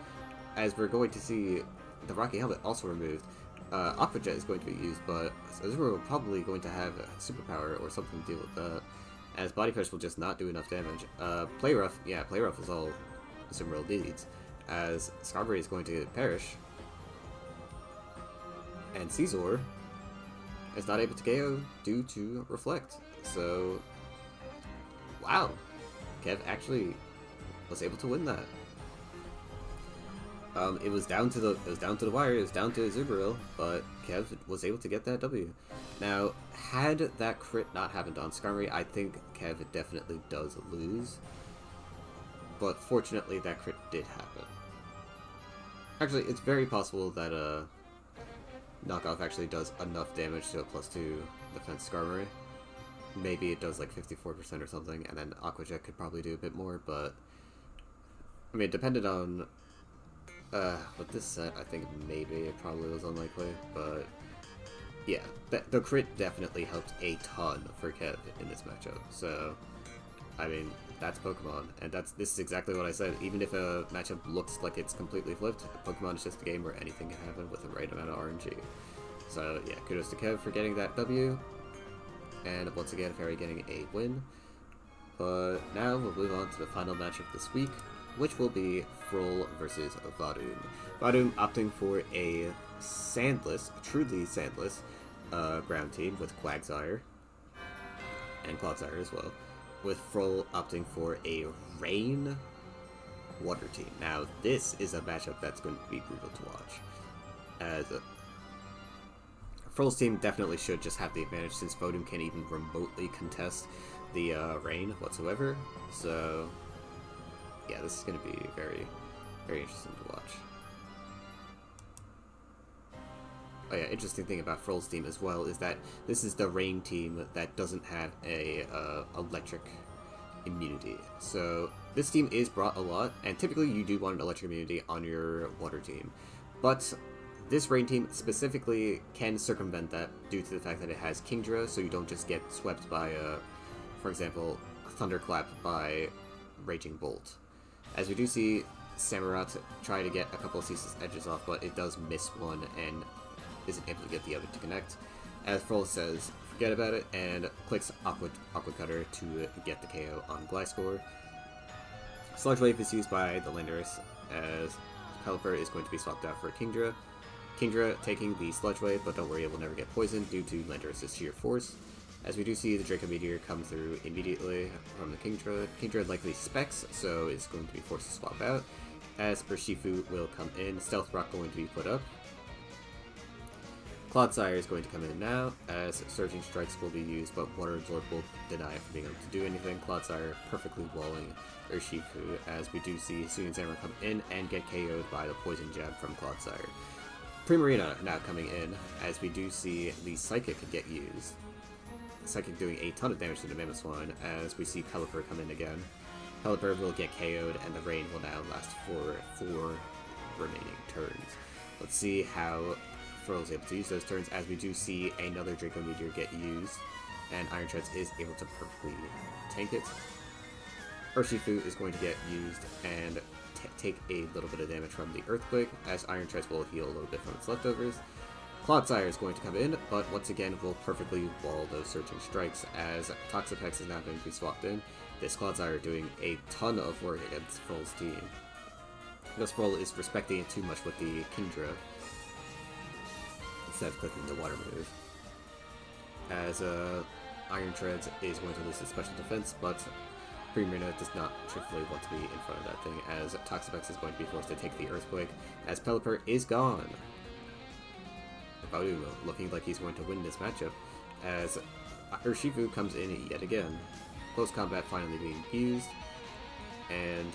as we're going to see the Rocky Helmet also removed. Aqua Jet is going to be used, but Azumarill probably going to have a superpower or something to deal with that, as Body Press will just not do enough damage. Play Rough is all Azumarill needs, as Skarmory is going to perish, and Caesar is not able to KO due to Reflect. So, wow, Kev actually was able to win that. It was down to the wire. It was down to Azumarill, but Kev was able to get that W. Now, had that crit not happened on Skarmory, I think Kev definitely does lose. But fortunately, that crit did happen. Actually, it's very possible that Knockoff actually does enough damage to a +2 defense Skarmory. Maybe it does like 54% or something, and then Aqua Jet could probably do a bit more, but I mean, depended on with this set, I think maybe it probably was unlikely, but yeah, the crit definitely helped a ton for Kev in this matchup. So, I mean, that's Pokemon, and this is exactly what I said. Even if a matchup looks like it's completely flipped, Pokemon is just a game where anything can happen with the right amount of RNG. So yeah, kudos to Kev for getting that W, and once again, Fairy getting a win. But now we'll move on to the final matchup this week, which will be Froll versus Vodoom. Vodoom opting for a sandless, truly sandless, ground team with Quagsire, and Clodsire as well, with Froll opting for a rain water team. Now, this is a matchup that's going to be brutal to watch, as Froll's team definitely should just have the advantage, since Vodoom can't even remotely contest the rain whatsoever. So yeah, this is going to be very, very interesting to watch. Oh yeah, interesting thing about Froll's team as well is that this is the rain team that doesn't have a electric immunity. So this team is brought a lot, and typically you do want an electric immunity on your water team. But this rain team specifically can circumvent that due to the fact that it has Kingdra, so you don't just get swept by, for example, Thunderclap by Raging Bolt. as we do see Samurott try to get a couple of Ceaseless Edges off, but it does miss one and isn't able to get the other to connect. As Floss says, forget about it, and clicks Aqua Cutter to get the KO on Gliscor. Sludge Wave is used by the Landorus, as Pelipper is going to be swapped out for Kingdra. Kingdra taking the Sludge Wave, but don't worry, it will never get poisoned due to Landorus' sheer force. As we do see the Draco Meteor come through immediately from the Kingdra. Kingdra likely specs, so it's going to be forced to swap out. As Urshifu will come in, Stealth Rock going to be put up. Clodsire is going to come in now, as Surging Strikes will be used, but Water Absorb will deny it from being able to do anything. Clodsire perfectly walling Urshifu, as we do see Suyin Samurai come in and get KO'd by the Poison Jab from Clodsire. Primarina now coming in, as we do see the Psychic get used. Psychic doing a ton of damage to the Mamoswine, as we see Pelipper come in again. Pelipper will get KO'd, and the rain will now last for 4 remaining turns. Let's see how Furl is able to use those turns, as we do see another Draco Meteor get used, and Iron Treads is able to perfectly tank it. Urshifu is going to get used and take a little bit of damage from the Earthquake, as Iron Treads will heal a little bit from its leftovers. Clodsire is going to come in, but once again will perfectly wall those Surging Strikes, as Toxapex is now going to be swapped in. This Clodsire doing a ton of work against Froll's team. Because Froll is respecting it too much with the Kingdra, instead of clicking the water move. As Iron Treads is going to lose his special defense, but Primarina does not truthfully want to be in front of that thing, as Toxapex is going to be forced to take the Earthquake, as Pelipper is gone. Vodoom looking like he's going to win this matchup, as Urshifu comes in yet again. Close combat finally being used, and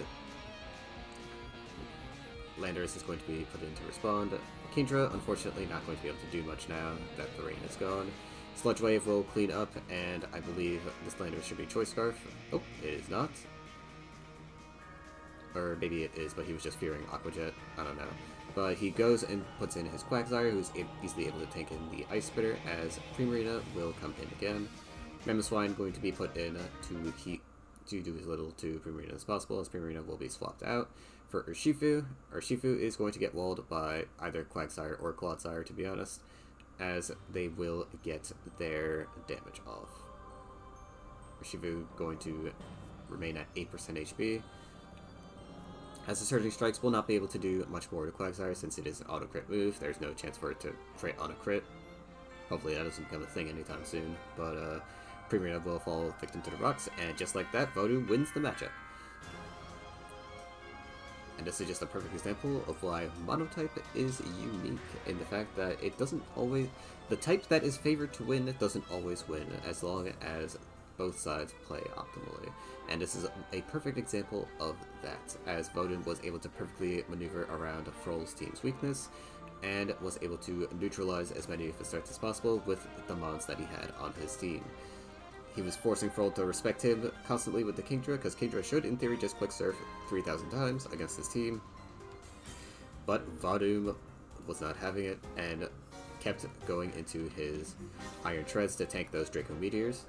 Landorus is going to be put in to respond. Kingdra, unfortunately, not going to be able to do much now that the rain is gone. Sludge Wave will clean up, and I believe this Landorus should be Choice Scarf. Oh, it is not. Or maybe it is, but he was just fearing Aqua Jet. I don't know. But he goes and puts in his Quagsire, who's easily able to tank in the Ice Spitter, as Primarina will come in again. Mamoswine going to be put in to do as little to Primarina as possible, as Primarina will be swapped out for Urshifu. Urshifu is going to get walled by either Quagsire or Clodsire, to be honest, as they will get their damage off. Urshifu going to remain at 8% HP. As the Surging Strikes will not be able to do much more to Quagsire since it is an auto-crit move. There's no chance for it to crit on a crit. Hopefully that doesn't become a thing anytime soon, but Primarina will fall victim to the rocks, and just like that, Vodoom wins the matchup. And this is just a perfect example of why Monotype is unique in the fact that it doesn't always... The type that is favored to win doesn't always win, as long as both sides play optimally. And this is a perfect example of that, as Vodoom was able to perfectly maneuver around Froll's team's weakness, and was able to neutralize as many of his threats as possible with the mons that he had on his team. He was forcing Froll to respect him constantly with the Kingdra, because Kingdra should, in theory, just Quick Surf 3,000 times against his team. But Vodoom was not having it, and kept going into his Iron Treads to tank those Draco Meteors.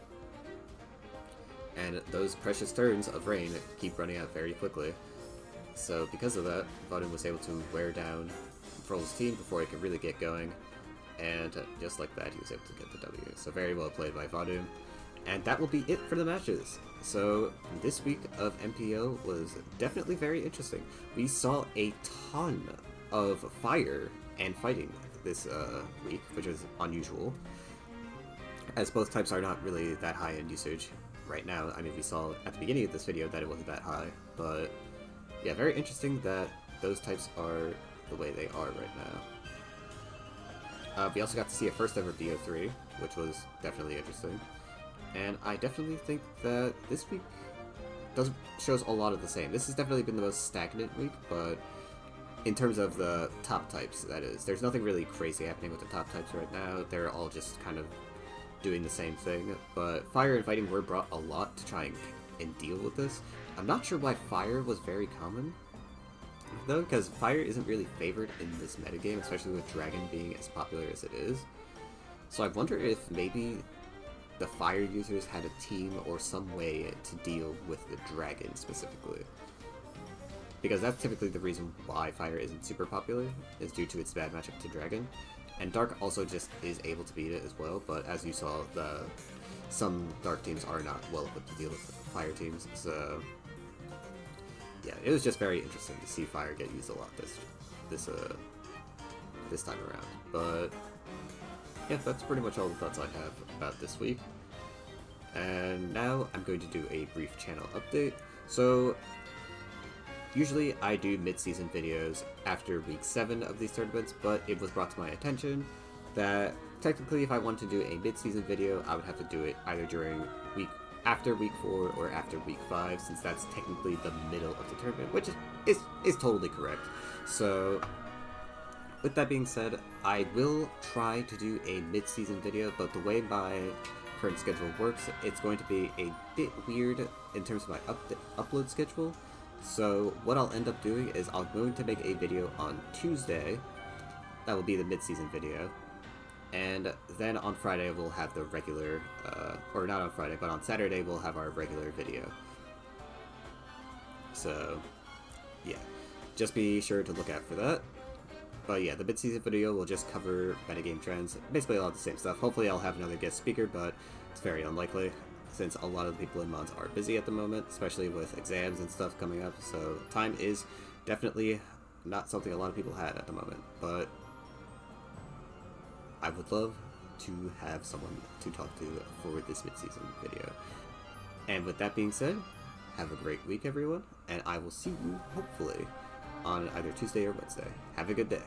And those precious turns of rain keep running out very quickly. So because of that, Vodoom was able to wear down Froll's team before he could really get going. And just like that, he was able to get the W. So very well played by Vodoom. And that will be it for the matches. So this week of MPO was definitely very interesting. We saw a ton of fire and fighting this week, which is unusual, as both types are not really that high in usage right now. I mean, we saw at the beginning of this video that it wasn't that high, but yeah, very interesting that those types are the way they are right now. We also got to see a first ever BO3, which was definitely interesting. And I definitely think that this week shows a lot of the same. This has definitely been the most stagnant week, but in terms of the top types, that is, there's nothing really crazy happening with the top types right now. They're all just kind of doing the same thing. But fire and fighting were brought a lot to try and deal with this. I'm not sure why fire was very common, though, because fire isn't really favored in this metagame, especially with dragon being as popular as it is. So I wonder if maybe the fire users had a team or some way to deal with the dragon specifically. because that's typically the reason why Fire isn't super popular, is due to its bad matchup to Dragon. And Dark also just is able to beat it as well, but as you saw, some Dark teams are not well equipped to deal with Fire teams, so yeah, it was just very interesting to see Fire get used a lot this time around. But yeah, that's pretty much all the thoughts I have about this week. And now I'm going to do a brief channel update. So usually I do mid-season videos after week 7 of these tournaments, but it was brought to my attention that technically if I wanted to do a mid-season video, I would have to do it either after week 4 or after week 5, since that's technically the middle of the tournament, which is totally correct. So with that being said, I will try to do a mid-season video, but the way my current schedule works, it's going to be a bit weird in terms of my upload schedule. So what I'll end up doing is I'm going to make a video on Tuesday. That will be the mid-season video. And then on Friday we'll have the regular, or not on Friday, but on Saturday we'll have our regular video. So yeah, just be sure to look out for that. But yeah, the mid-season video will just cover metagame trends, basically a lot of the same stuff. Hopefully I'll have another guest speaker, but it's very unlikely, since a lot of the people in mods are busy at the moment, especially with exams and stuff coming up, so time is definitely not something a lot of people had at the moment. But I would love to have someone to talk to for this mid-season video. And with that being said, have a great week everyone, and I will see you hopefully on either Tuesday or Wednesday. Have a good day.